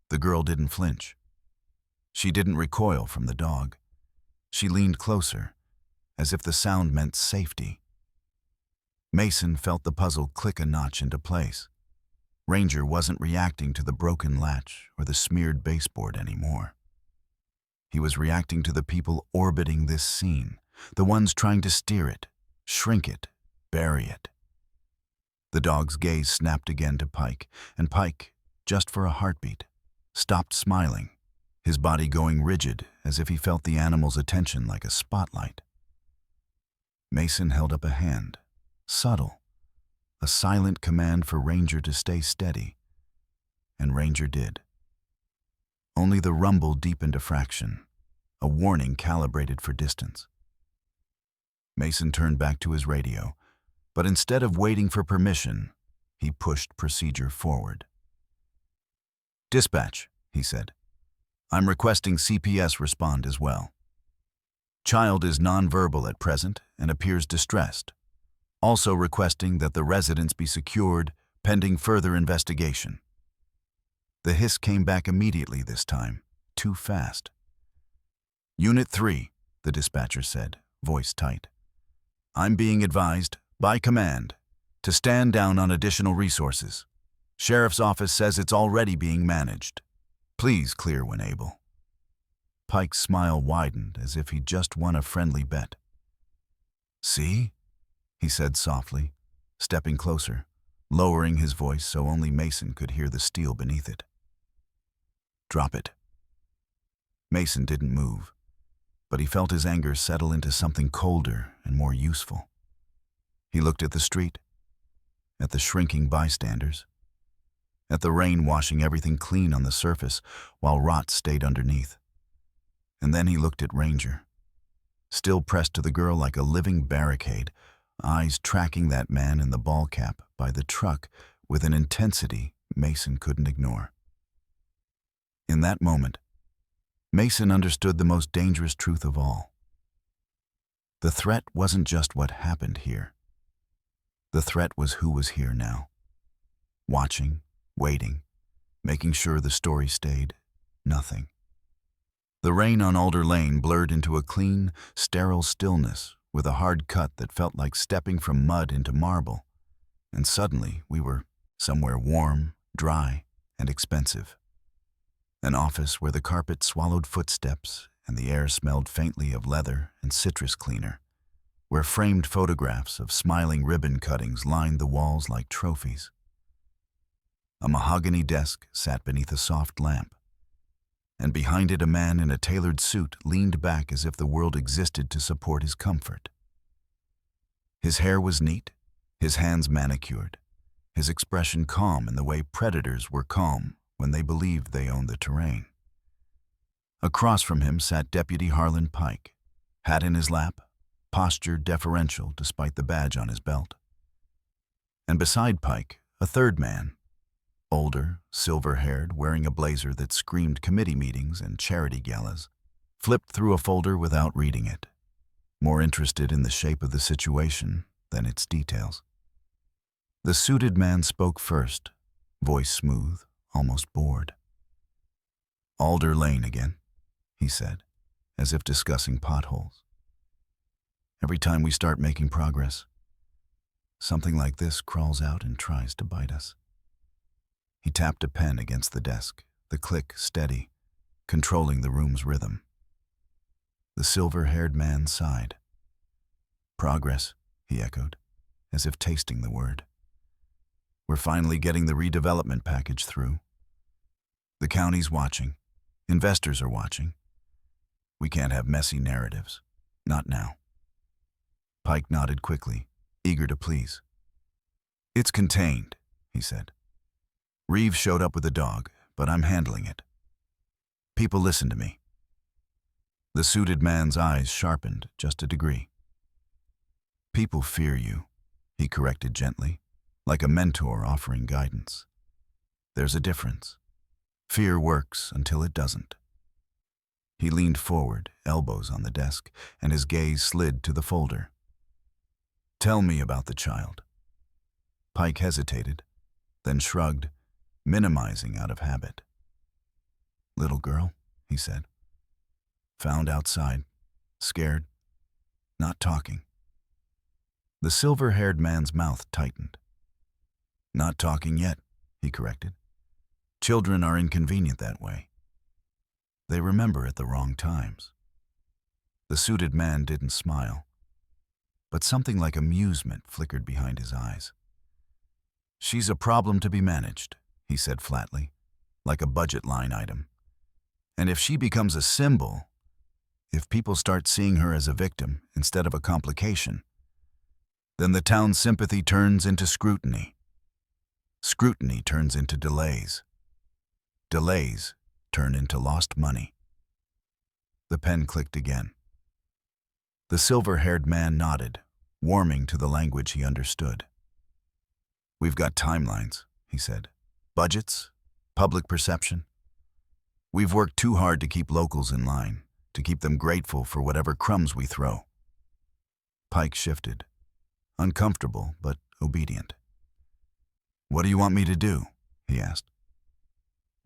the girl didn't flinch. She didn't recoil from the dog. She leaned closer, as if the sound meant safety. Mason felt the puzzle click a notch into place. Ranger wasn't reacting to the broken latch or the smeared baseboard anymore. He was reacting to the people orbiting this scene, the ones trying to steer it, shrink it, bury it. The dog's gaze snapped again to Pike, and Pike, just for a heartbeat, stopped smiling, his body going rigid as if he felt the animal's attention like a spotlight. Mason held up a hand, subtle, a silent command for Ranger to stay steady, and Ranger did. Only the rumble deepened a fraction, a warning calibrated for distance. Mason turned back to his radio, but instead of waiting for permission, he pushed procedure forward. "Dispatch," he said. "I'm requesting CPS respond as well. Child is nonverbal at present and appears distressed. Also requesting that the residence be secured pending further investigation." The hiss came back immediately this time, too fast. "Unit 3, the dispatcher said, voice tight. I'm being advised, by command, to stand down on additional resources. Sheriff's office says it's already being managed. Please clear when able. Pike's smile widened as if he'd just won a friendly bet. See? He said softly, stepping closer, lowering his voice so only Mason could hear the steel beneath it. Drop it. Mason didn't move, but he felt his anger settle into something colder and more useful. He looked at the street, at the shrinking bystanders, at the rain washing everything clean on the surface while rot stayed underneath. And then he looked at Ranger, still pressed to the girl like a living barricade, eyes tracking that man in the ball cap by the truck with an intensity Mason couldn't ignore. In that moment, Mason understood the most dangerous truth of all. The threat wasn't just what happened here. The threat was who was here now, watching, waiting, making sure the story stayed nothing. The rain on Alder Lane blurred into a clean, sterile stillness with a hard cut that felt like stepping from mud into marble. And suddenly we were somewhere warm, dry, and expensive. An office where the carpet swallowed footsteps and the air smelled faintly of leather and citrus cleaner, where framed photographs of smiling ribbon cuttings lined the walls like trophies. A mahogany desk sat beneath a soft lamp, and behind it a man in a tailored suit leaned back as if the world existed to support his comfort. His hair was neat, his hands manicured, his expression calm in the way predators were calm when they believed they owned the terrain. Across from him sat Deputy Harlan Pike, hat in his lap, posture deferential despite the badge on his belt. And beside Pike, a third man, older, silver-haired, wearing a blazer that screamed committee meetings and charity galas, flipped through a folder without reading it, more interested in the shape of the situation than its details. The suited man spoke first, voice smooth, almost bored. Alder Lane again, he said, as if discussing potholes. Every time we start making progress, something like this crawls out and tries to bite us. He tapped a pen against the desk, the click steady, controlling the room's rhythm. The silver-haired man sighed. Progress, he echoed, as if tasting the word. We're finally getting the redevelopment package through. The county's watching. Investors are watching. We can't have messy narratives. Not now. Pike nodded quickly, eager to please. It's contained, he said. Reeves showed up with a dog, but I'm handling it. People listen to me. The suited man's eyes sharpened just a degree. People fear you, he corrected gently, like a mentor offering guidance. There's a difference. Fear works until it doesn't. He leaned forward, elbows on the desk, and his gaze slid to the folder. Tell me about the child. Pike hesitated, then shrugged, minimizing out of habit. Little girl, he said. Found outside, scared, not talking. The silver-haired man's mouth tightened. Not talking yet, he corrected. Children are inconvenient that way. They remember at the wrong times. The suited man didn't smile, but something like amusement flickered behind his eyes. She's a problem to be managed, he said flatly, like a budget line item. And if she becomes a symbol, if people start seeing her as a victim instead of a complication, then the town's sympathy turns into scrutiny. Scrutiny turns into delays. Delays turn into lost money. The pen clicked again. The silver-haired man nodded, warming to the language he understood. We've got timelines, he said. Budgets, public perception. We've worked too hard to keep locals in line, to keep them grateful for whatever crumbs we throw. Pike shifted, uncomfortable but obedient. What do you want me to do? He asked.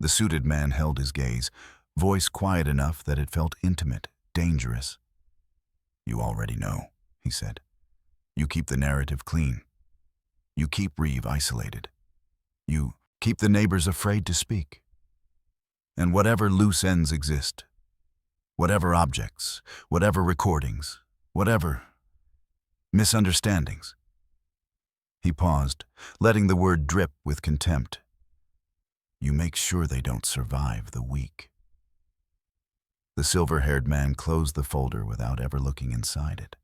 The suited man held his gaze, voice quiet enough that it felt intimate, dangerous. You already know, he said. You keep the narrative clean. You keep Reeve isolated. You keep the neighbors afraid to speak. And whatever loose ends exist, whatever objects, whatever recordings, whatever misunderstandings. He paused, letting the word drip with contempt. You make sure they don't survive the week. The silver-haired man closed the folder without ever looking inside it.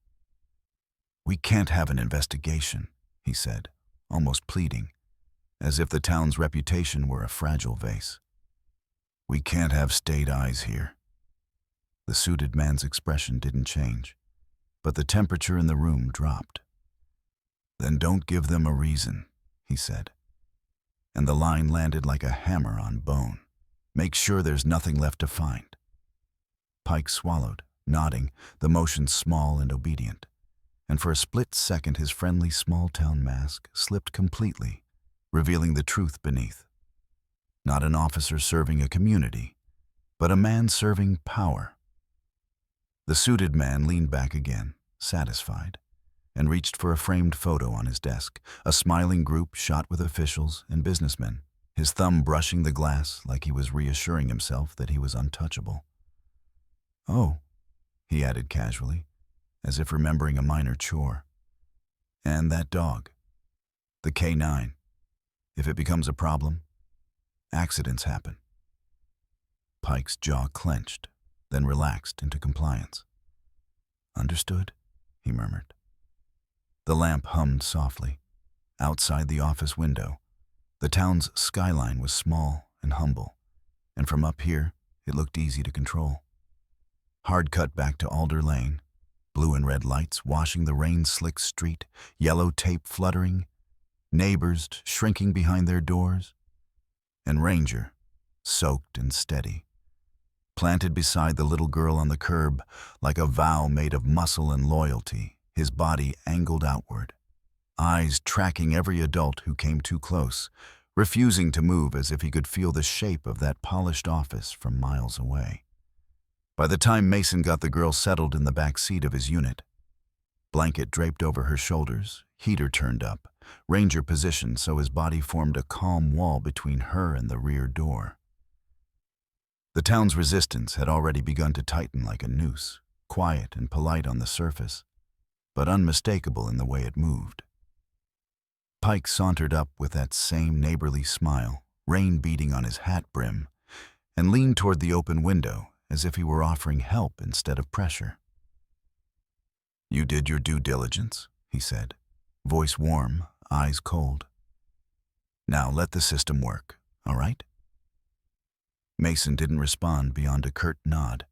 We can't have an investigation, he said, almost pleading, as if the town's reputation were a fragile vase. We can't have state eyes here. The suited man's expression didn't change, but the temperature in the room dropped. Then don't give them a reason, he said. And the line landed like a hammer on bone. Make sure there's nothing left to find. Pike swallowed, nodding, the motion small and obedient. And for a split second his friendly small-town mask slipped completely, revealing the truth beneath. Not an officer serving a community, but a man serving power. The suited man leaned back again, satisfied, and reached for a framed photo on his desk, a smiling group shot with officials and businessmen, his thumb brushing the glass like he was reassuring himself that he was untouchable. Oh, he added casually, as if remembering a minor chore. And that dog, the K9. If it becomes a problem, accidents happen. Pike's jaw clenched, then relaxed into compliance. Understood, he murmured. The lamp hummed softly. Outside the office window, the town's skyline was small and humble, and from up here, it looked easy to control. Hard cut back to Alder Lane, blue and red lights washing the rain-slick street, yellow tape fluttering, neighbors shrinking behind their doors, and Ranger, soaked and steady, planted beside the little girl on the curb like a vow made of muscle and loyalty, his body angled outward, eyes tracking every adult who came too close, refusing to move as if he could feel the shape of that polished office from miles away. By the time Mason got the girl settled in the back seat of his unit, blanket draped over her shoulders, heater turned up, Ranger positioned so his body formed a calm wall between her and the rear door. The town's resistance had already begun to tighten like a noose, quiet and polite on the surface, but unmistakable in the way it moved. Pike sauntered up with that same neighborly smile, rain beating on his hat brim, and leaned toward the open window as if he were offering help instead of pressure. You did your due diligence, he said, voice warm, eyes cold. Now let the system work, all right? Mason didn't respond beyond a curt nod,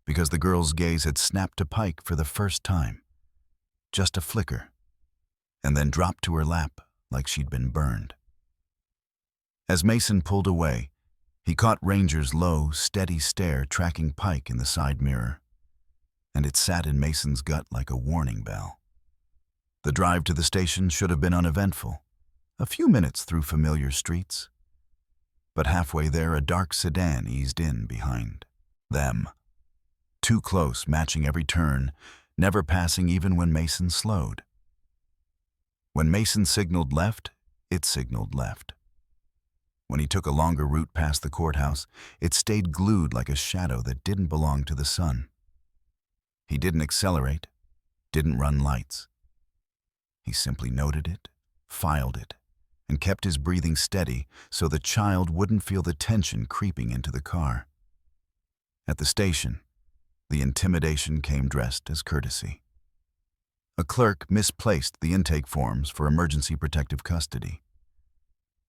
because the girl's gaze had snapped to Pike for the first time. Just a flicker, and then dropped to her lap like she'd been burned. As Mason pulled away, he caught Ranger's low, steady stare tracking Pike in the side mirror, and it sat in Mason's gut like a warning bell. The drive to the station should have been uneventful, a few minutes through familiar streets. But halfway there, a dark sedan eased in behind them. Too close, matching every turn, never passing even when Mason slowed. When Mason signaled left, it signaled left. When he took a longer route past the courthouse, it stayed glued like a shadow that didn't belong to the sun. He didn't accelerate, didn't run lights. He simply noted it, filed it, and kept his breathing steady so the child wouldn't feel the tension creeping into the car. At the station, the intimidation came dressed as courtesy. A clerk misplaced the intake forms for emergency protective custody.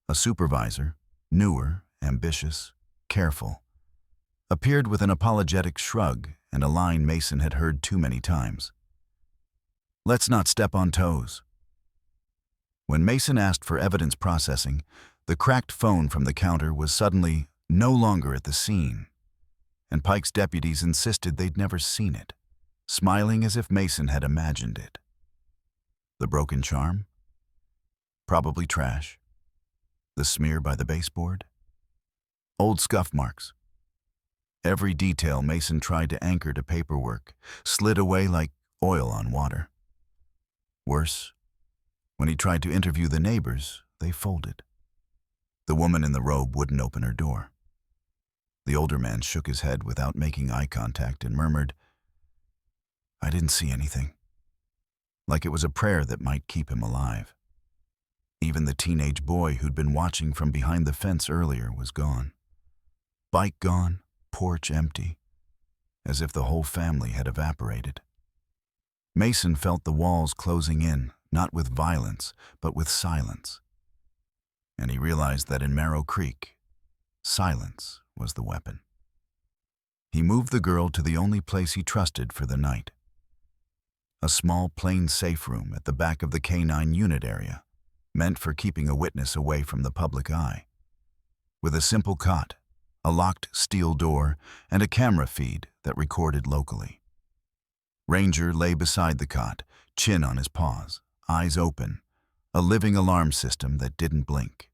A supervisor, newer, ambitious, careful, appeared with an apologetic shrug and a line Mason had heard too many times. Let's not step on toes. When Mason asked for evidence processing, the cracked phone from the counter was suddenly no longer at the scene, and Pike's deputies insisted they'd never seen it, smiling as if Mason had imagined it. The broken charm? Probably trash. The smear by the baseboard? Old scuff marks. Every detail Mason tried to anchor to paperwork slid away like oil on water. Worse, when he tried to interview the neighbors, they folded. The woman in the robe wouldn't open her door. The older man shook his head without making eye contact and murmured, "I didn't see anything," like it was a prayer that might keep him alive. Even the teenage boy who'd been watching from behind the fence earlier was gone. Bike gone, porch empty, as if the whole family had evaporated. Mason felt the walls closing in, not with violence, but with silence. And he realized that in Marrow Creek, silence was the weapon. He moved the girl to the only place he trusted for the night. A small, plain safe room at the back of the K-9 unit area, meant for keeping a witness away from the public eye. With a simple cot, a locked steel door, and a camera feed that recorded locally. Ranger lay beside the cot, chin on his paws, eyes open, a living alarm system that didn't blink.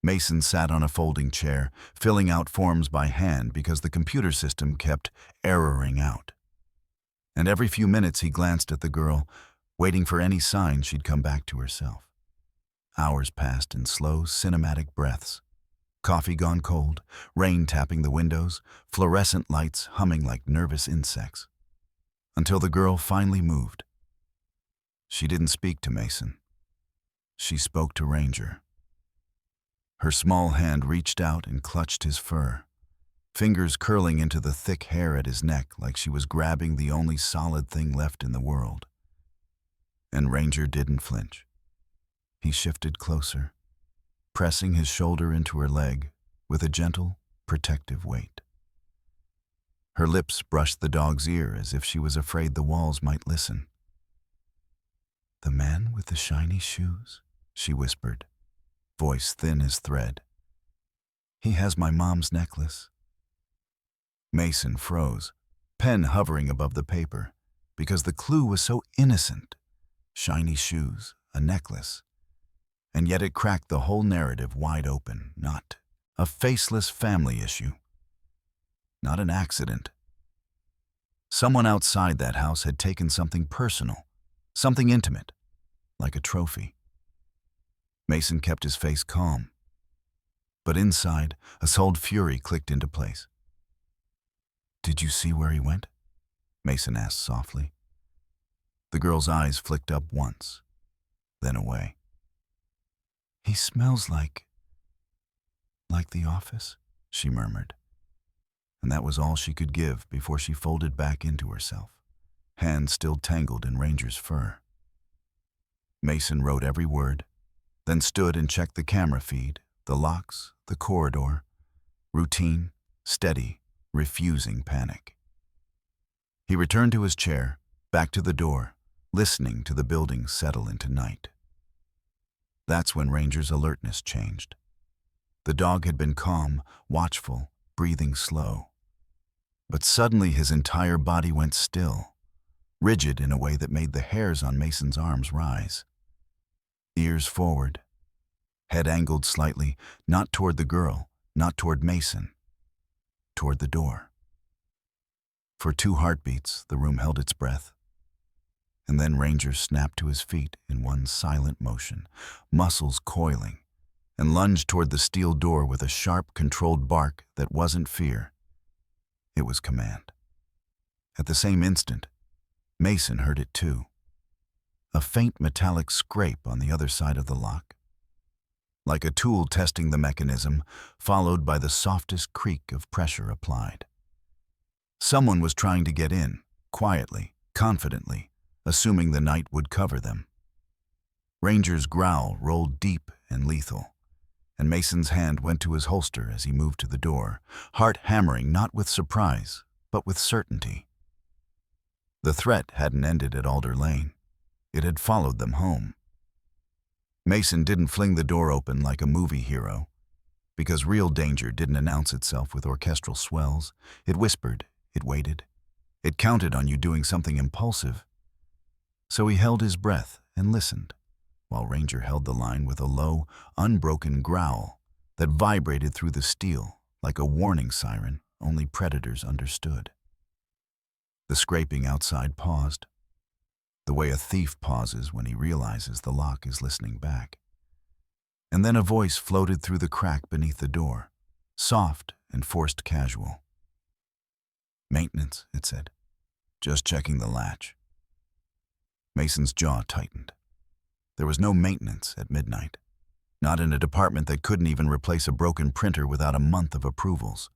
Mason sat on a folding chair, filling out forms by hand because the computer system kept erroring out. And every few minutes he glanced at the girl, waiting for any sign she'd come back to herself. Hours passed in slow, cinematic breaths. Coffee gone cold, rain tapping the windows, fluorescent lights humming like nervous insects. Until the girl finally moved. She didn't speak to Mason. She spoke to Ranger. Her small hand reached out and clutched his fur, fingers curling into the thick hair at his neck like she was grabbing the only solid thing left in the world. And Ranger didn't flinch. He shifted closer, pressing his shoulder into her leg with a gentle, protective weight. Her lips brushed the dog's ear as if she was afraid the walls might listen. "The man with the shiny shoes," she whispered, voice thin as thread. "He has my mom's necklace." Mason froze, pen hovering above the paper, because the clue was so innocent. Shiny shoes, a necklace. And yet it cracked the whole narrative wide open. Not a faceless family issue. Not an accident. Someone outside that house had taken something personal, something intimate, like a trophy. Mason kept his face calm. But inside, a souled fury clicked into place. "Did you see where he went?" Mason asked softly. The girl's eyes flicked up once, then away. "He smells like the office," she murmured. And that was all she could give before she folded back into herself, hands still tangled in Ranger's fur. Mason wrote every word, then stood and checked the camera feed, the locks, the corridor. Routine, steady, refusing panic. He returned to his chair, back to the door, listening to the building settle into night. That's when Ranger's alertness changed. The dog had been calm, watchful, breathing slow. But suddenly his entire body went still, rigid in a way that made the hairs on Mason's arms rise. Ears forward, head angled slightly, not toward the girl, not toward Mason, toward the door. For 2 heartbeats, the room held its breath. And then Ranger snapped to his feet in one silent motion, muscles coiling, and lunged toward the steel door with a sharp, controlled bark that wasn't fear. It was command. At the same instant, Mason heard it too. A faint metallic scrape on the other side of the lock. Like a tool testing the mechanism, followed by the softest creak of pressure applied. Someone was trying to get in, quietly, confidently, assuming the night would cover them. Ranger's growl rolled deep and lethal, and Mason's hand went to his holster as he moved to the door, heart hammering not with surprise, but with certainty. The threat hadn't ended at Alder Lane. It had followed them home. Mason didn't fling the door open like a movie hero, because real danger didn't announce itself with orchestral swells. It whispered, it waited. It counted on you doing something impulsive. So he held his breath and listened, while Ranger held the line with a low, unbroken growl that vibrated through the steel like a warning siren only predators understood. The scraping outside paused, the way a thief pauses when he realizes the lock is listening back. And then a voice floated through the crack beneath the door, soft and forced casual. "Maintenance," it said. "Just checking the latch." Mason's jaw tightened. There was no maintenance at midnight, not in a department that couldn't even replace a broken printer without a month of approvals.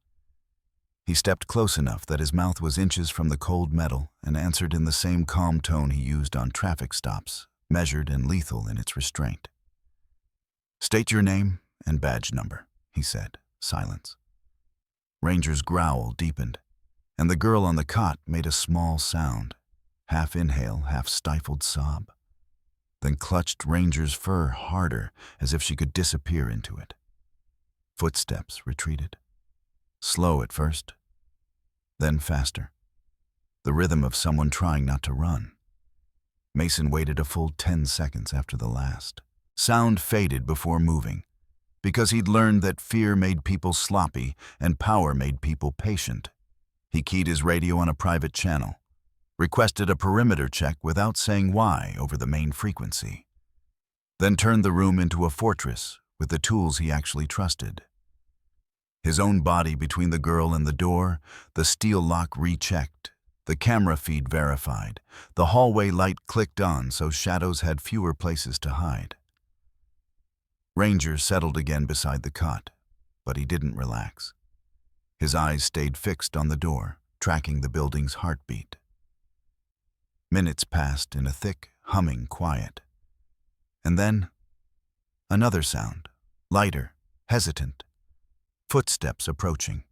He stepped close enough that his mouth was inches from the cold metal and answered in the same calm tone he used on traffic stops, measured and lethal in its restraint. "State your name and badge number," he said. Silence. Ranger's growl deepened, and the girl on the cot made a small sound, half inhale, half stifled sob, then clutched Ranger's fur harder as if she could disappear into it. Footsteps retreated. Slow at first, then faster. The rhythm of someone trying not to run. Mason waited a full 10 seconds after the last. Sound faded before moving, because he'd learned that fear made people sloppy and power made people patient. He keyed his radio on a private channel, requested a perimeter check without saying why over the main frequency, then turned the room into a fortress with the tools he actually trusted. His own body between the girl and the door, the steel lock rechecked, the camera feed verified, the hallway light clicked on so shadows had fewer places to hide. Ranger settled again beside the cot, but he didn't relax. His eyes stayed fixed on the door, tracking the building's heartbeat. Minutes passed in a thick, humming quiet. And then, another sound, lighter, hesitant. Footsteps approaching.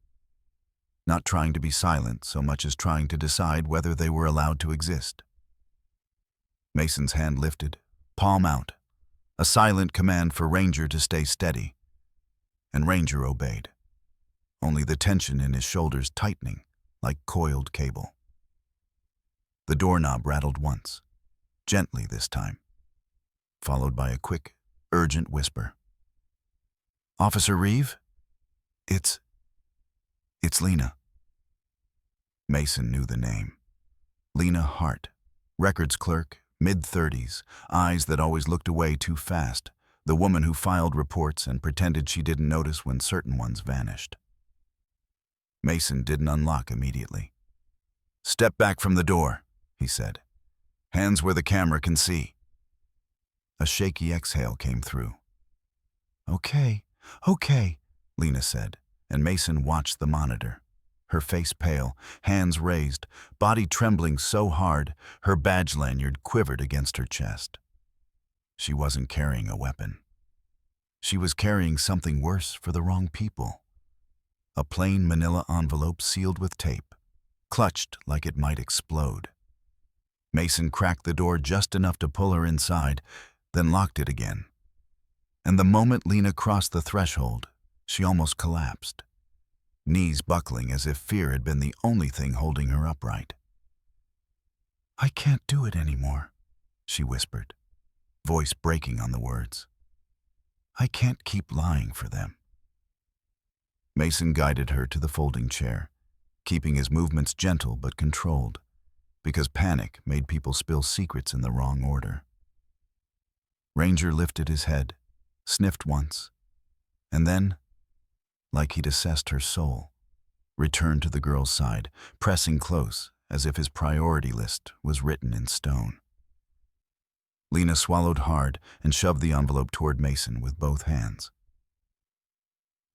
Not trying to be silent so much as trying to decide whether they were allowed to exist. Mason's hand lifted, palm out, a silent command for Ranger to stay steady. And Ranger obeyed, only the tension in his shoulders tightening like coiled cable. The doorknob rattled once, gently this time, followed by a quick, urgent whisper. "Officer Reeve? It's Lena." Mason knew the name. Lena Hart, records clerk, mid-30s, eyes that always looked away too fast, the woman who filed reports and pretended she didn't notice when certain ones vanished. Mason didn't unlock immediately. "Step back from the door," he said. "Hands where the camera can see." A shaky exhale came through. Okay, Lena said, and Mason watched the monitor. Her face pale, hands raised, body trembling so hard, her badge lanyard quivered against her chest. She wasn't carrying a weapon. She was carrying something worse for the wrong people. A plain manila envelope sealed with tape, clutched like it might explode. Mason cracked the door just enough to pull her inside, then locked it again. And the moment Lena crossed the threshold, she almost collapsed, knees buckling as if fear had been the only thing holding her upright. "I can't do it anymore," she whispered, voice breaking on the words. "I can't keep lying for them." Mason guided her to the folding chair, keeping his movements gentle but controlled, because panic made people spill secrets in the wrong order. Ranger lifted his head, sniffed once, and then, like he'd assessed her soul, returned to the girl's side, pressing close as if his priority list was written in stone. Lena swallowed hard and shoved the envelope toward Mason with both hands.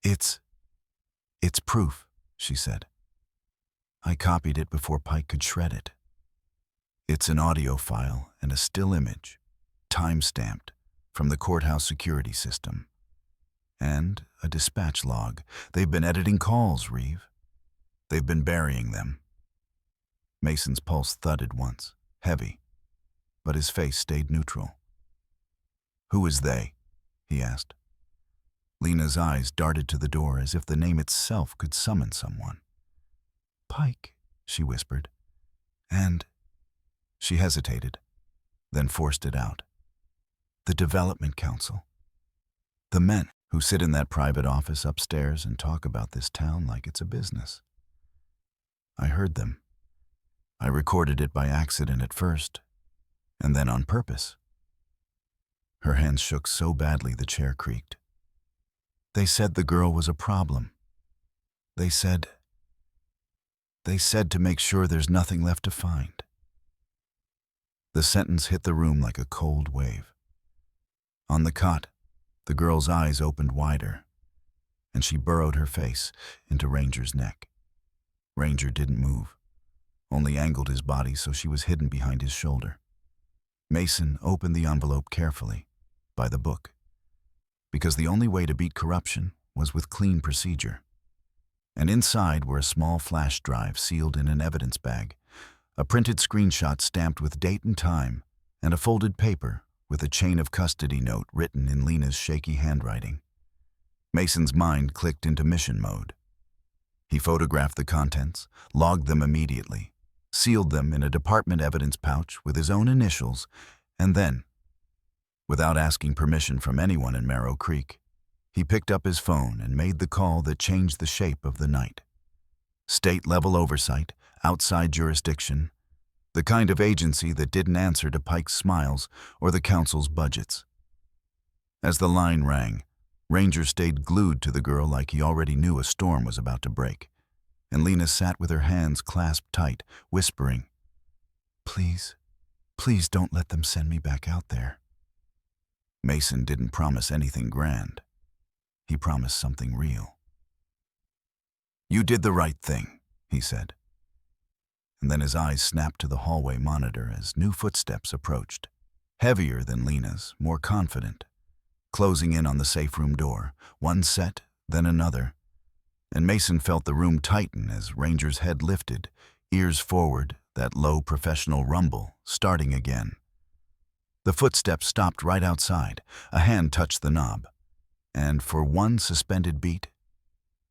It's proof," she said. "I copied it before Pike could shred it. It's an audio file and a still image, time-stamped, from the courthouse security system. And a dispatch log. They've been editing calls, Reeve. They've been burying them." Mason's pulse thudded once, heavy, but his face stayed neutral. "Who is they?" he asked. Lena's eyes darted to the door as if the name itself could summon someone. "Pike," she whispered. "And—" She hesitated, then forced it out. "The Development Council. The men who sit in that private office upstairs and talk about this town like it's a business. I heard them. I recorded it by accident at first, And then on purpose. Her hands shook so badly the chair creaked. They said the girl was a problem. They said to make sure there's nothing left to find. The sentence hit the room like a cold wave. On the cot, the girl's eyes opened wider, and she burrowed her face into Ranger's neck. Ranger didn't move, only angled his body so she was hidden behind his shoulder. Mason opened the envelope carefully, by the book, because the only way to beat corruption was with clean procedure. And inside were a small flash drive sealed in an evidence bag, a printed screenshot stamped with date and time, and a folded paper with a chain of custody note written in Lena's shaky handwriting. Mason's mind clicked into mission mode. He photographed the contents, logged them immediately, sealed them in a department evidence pouch with his own initials, and then, without asking permission from anyone in Marrow Creek, he picked up his phone and made the call that changed the shape of the night. State-level oversight, outside jurisdiction, the kind of agency that didn't answer to Pike's smiles or the council's budgets. As the line rang, Ranger stayed glued to the girl like he already knew a storm was about to break, and Lena sat with her hands clasped tight, whispering, "Please, please don't let them send me back out there." Mason didn't promise anything grand. He promised something real. "You did the right thing," he said. And then his eyes snapped to the hallway monitor as new footsteps approached, heavier than Lena's, more confident, closing in on the safe room door, one set, then another. And Mason felt the room tighten as Ranger's head lifted, ears forward, that low professional rumble, starting again. The footsteps stopped right outside. A hand touched the knob. And for one suspended beat,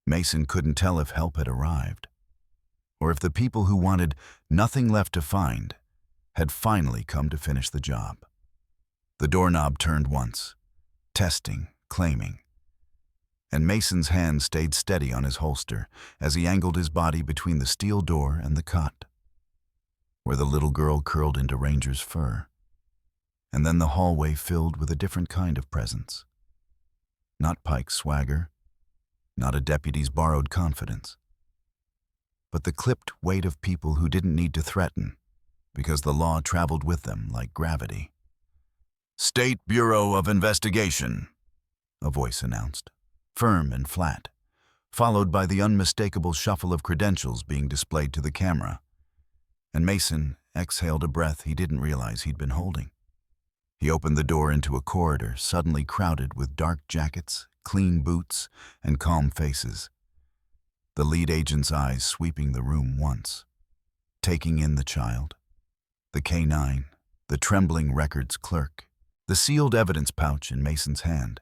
Mason couldn't tell if help had arrived, or if the people who wanted nothing left to find had finally come to finish the job. The doorknob turned once, testing, claiming, and Mason's hand stayed steady on his holster as he angled his body between the steel door and the cot, where the little girl curled into Ranger's fur. And then the hallway filled with a different kind of presence. Not Pike's swagger, not a deputy's borrowed confidence, but the clipped weight of people who didn't need to threaten because the law traveled with them like gravity. "State Bureau of Investigation," a voice announced, firm and flat, followed by the unmistakable shuffle of credentials being displayed to the camera. And Mason exhaled a breath he didn't realize he'd been holding. He opened the door into a corridor suddenly crowded with dark jackets, clean boots, and calm faces. The lead agent's eyes sweeping the room once, taking in the child, the K-9, the trembling records clerk, the sealed evidence pouch in Mason's hand,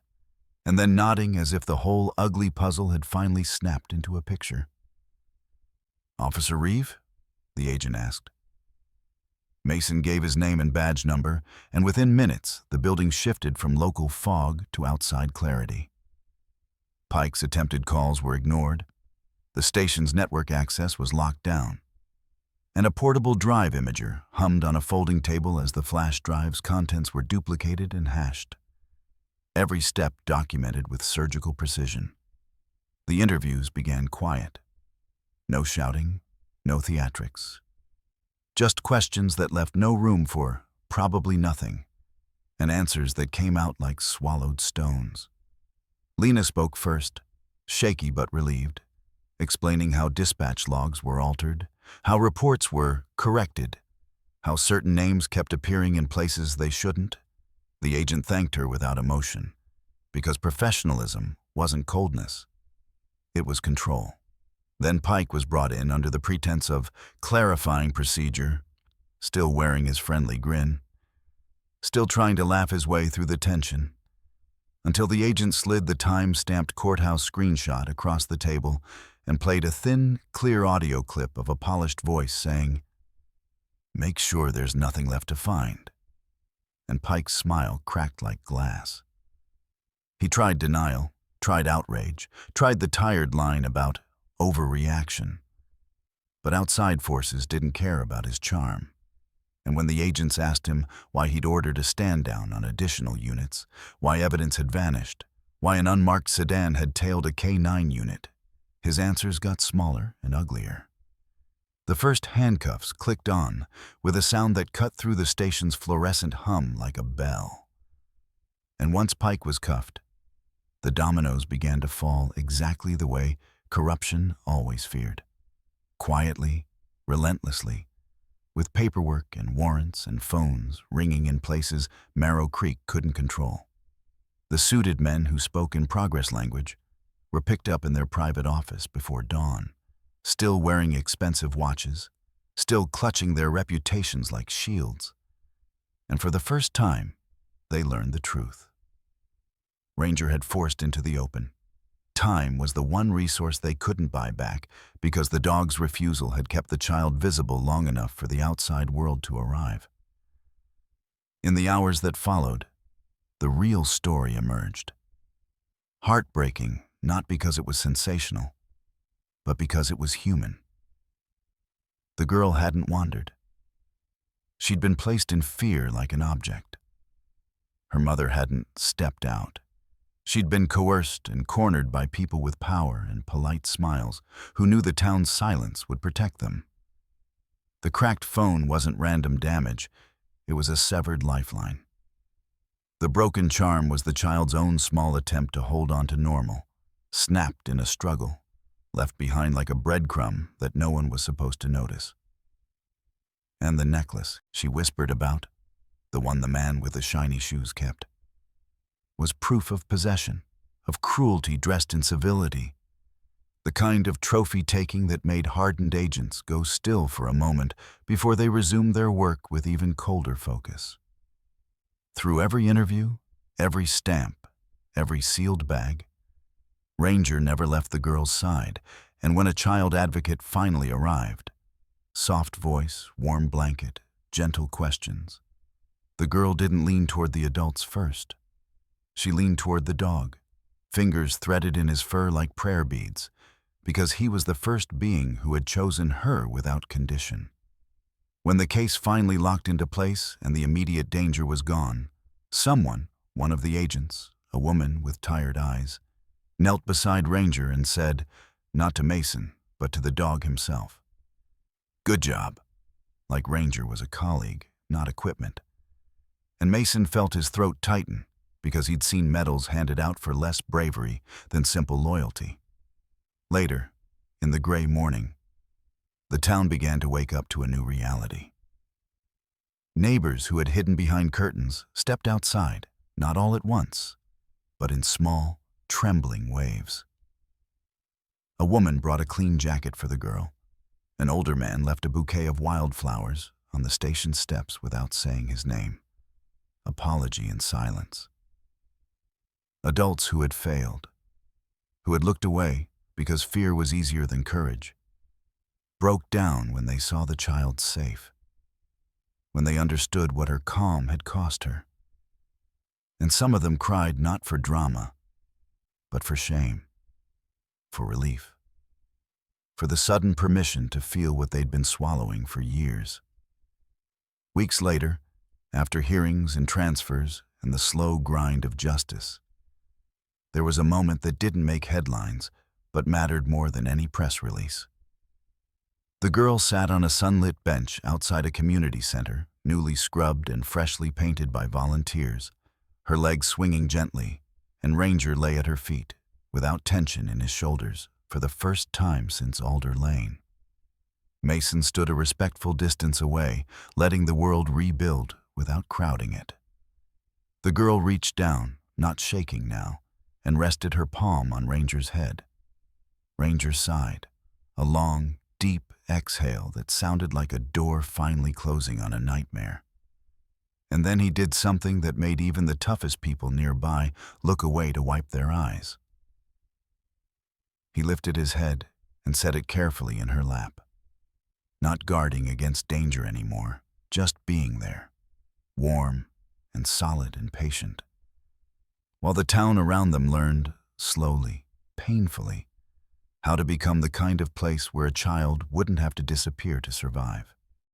and then nodding as if the whole ugly puzzle had finally snapped into a picture. "Officer Reeve?" the agent asked. Mason gave his name and badge number, and within minutes, the building shifted from local fog to outside clarity. Pike's attempted calls were ignored. The station's network access was locked down, and a portable drive imager hummed on a folding table as the flash drive's contents were duplicated and hashed. Every step documented with surgical precision. The interviews began quiet. No shouting, no theatrics. Just questions that left no room for probably nothing, and answers that came out like swallowed stones. Lena spoke first, shaky but relieved, explaining how dispatch logs were altered, how reports were corrected, how certain names kept appearing in places they shouldn't. The agent thanked her without emotion, because professionalism wasn't coldness. It was control. Then Pike was brought in under the pretense of clarifying procedure, still wearing his friendly grin, still trying to laugh his way through the tension, until the agent slid the time-stamped courthouse screenshot across the table and played a thin, clear audio clip of a polished voice saying, "Make sure there's nothing left to find." And Pike's smile cracked like glass. He tried denial, tried outrage, tried the tired line about overreaction. But outside forces didn't care about his charm. And when the agents asked him why he'd ordered a stand-down on additional units, why evidence had vanished, why an unmarked sedan had tailed a K9 unit, his answers got smaller and uglier. The first handcuffs clicked on with a sound that cut through the station's fluorescent hum like a bell. And once Pike was cuffed, the dominoes began to fall exactly the way corruption always feared. Quietly, relentlessly, with paperwork and warrants and phones ringing in places Marrow Creek couldn't control. The suited men who spoke in progress language were picked up in their private office before dawn, still wearing expensive watches, still clutching their reputations like shields. And for the first time, they learned the truth. Ranger had forced into the open. Time was the one resource they couldn't buy back because the dog's refusal had kept the child visible long enough for the outside world to arrive. In the hours that followed, the real story emerged. Heartbreaking, not because it was sensational, but because it was human. The girl hadn't wandered. She'd been placed in fear like an object. Her mother hadn't stepped out. She'd been coerced and cornered by people with power and polite smiles who knew the town's silence would protect them. The cracked phone wasn't random damage, it was a severed lifeline. The broken charm was the child's own small attempt to hold on to normal, snapped in a struggle, left behind like a breadcrumb that no one was supposed to notice. And the necklace she whispered about, the one the man with the shiny shoes kept, was proof of possession, of cruelty dressed in civility, the kind of trophy-taking that made hardened agents go still for a moment before they resumed their work with even colder focus. Through every interview, every stamp, every sealed bag, Ranger never left the girl's side, and when a child advocate finally arrived, soft voice, warm blanket, gentle questions, the girl didn't lean toward the adults first. She leaned toward the dog, fingers threaded in his fur like prayer beads, because he was the first being who had chosen her without condition. When the case finally locked into place and the immediate danger was gone, someone, one of the agents, a woman with tired eyes, knelt beside Ranger and said, not to Mason, but to the dog himself, "Good job," like Ranger was a colleague, not equipment. And Mason felt his throat tighten because he'd seen medals handed out for less bravery than simple loyalty. Later, in the gray morning, the town began to wake up to a new reality. Neighbors who had hidden behind curtains stepped outside, not all at once, but in small, trembling waves. A woman brought a clean jacket for the girl. An older man left a bouquet of wildflowers on the station steps without saying his name. Apology in silence. Adults who had failed, who had looked away because fear was easier than courage, broke down when they saw the child safe, when they understood what her calm had cost her. And some of them cried not for drama, but for shame, for relief, for the sudden permission to feel what they'd been swallowing for years. Weeks later, after hearings and transfers and the slow grind of justice, there was a moment that didn't make headlines, but mattered more than any press release. The girl sat on a sunlit bench outside a community center, newly scrubbed and freshly painted by volunteers, her legs swinging gently, and Ranger lay at her feet, without tension in his shoulders, for the first time since Alder Lane. Mason stood a respectful distance away, letting the world rebuild without crowding it. The girl reached down, not shaking now, and rested her palm on Ranger's head. Ranger sighed, a long, deep exhale that sounded like a door finally closing on a nightmare. And then he did something that made even the toughest people nearby look away to wipe their eyes. He lifted his head and set it carefully in her lap, not guarding against danger anymore, just being there, warm and solid and patient, while the town around them learned, slowly, painfully, how to become the kind of place where a child wouldn't have to disappear to survive.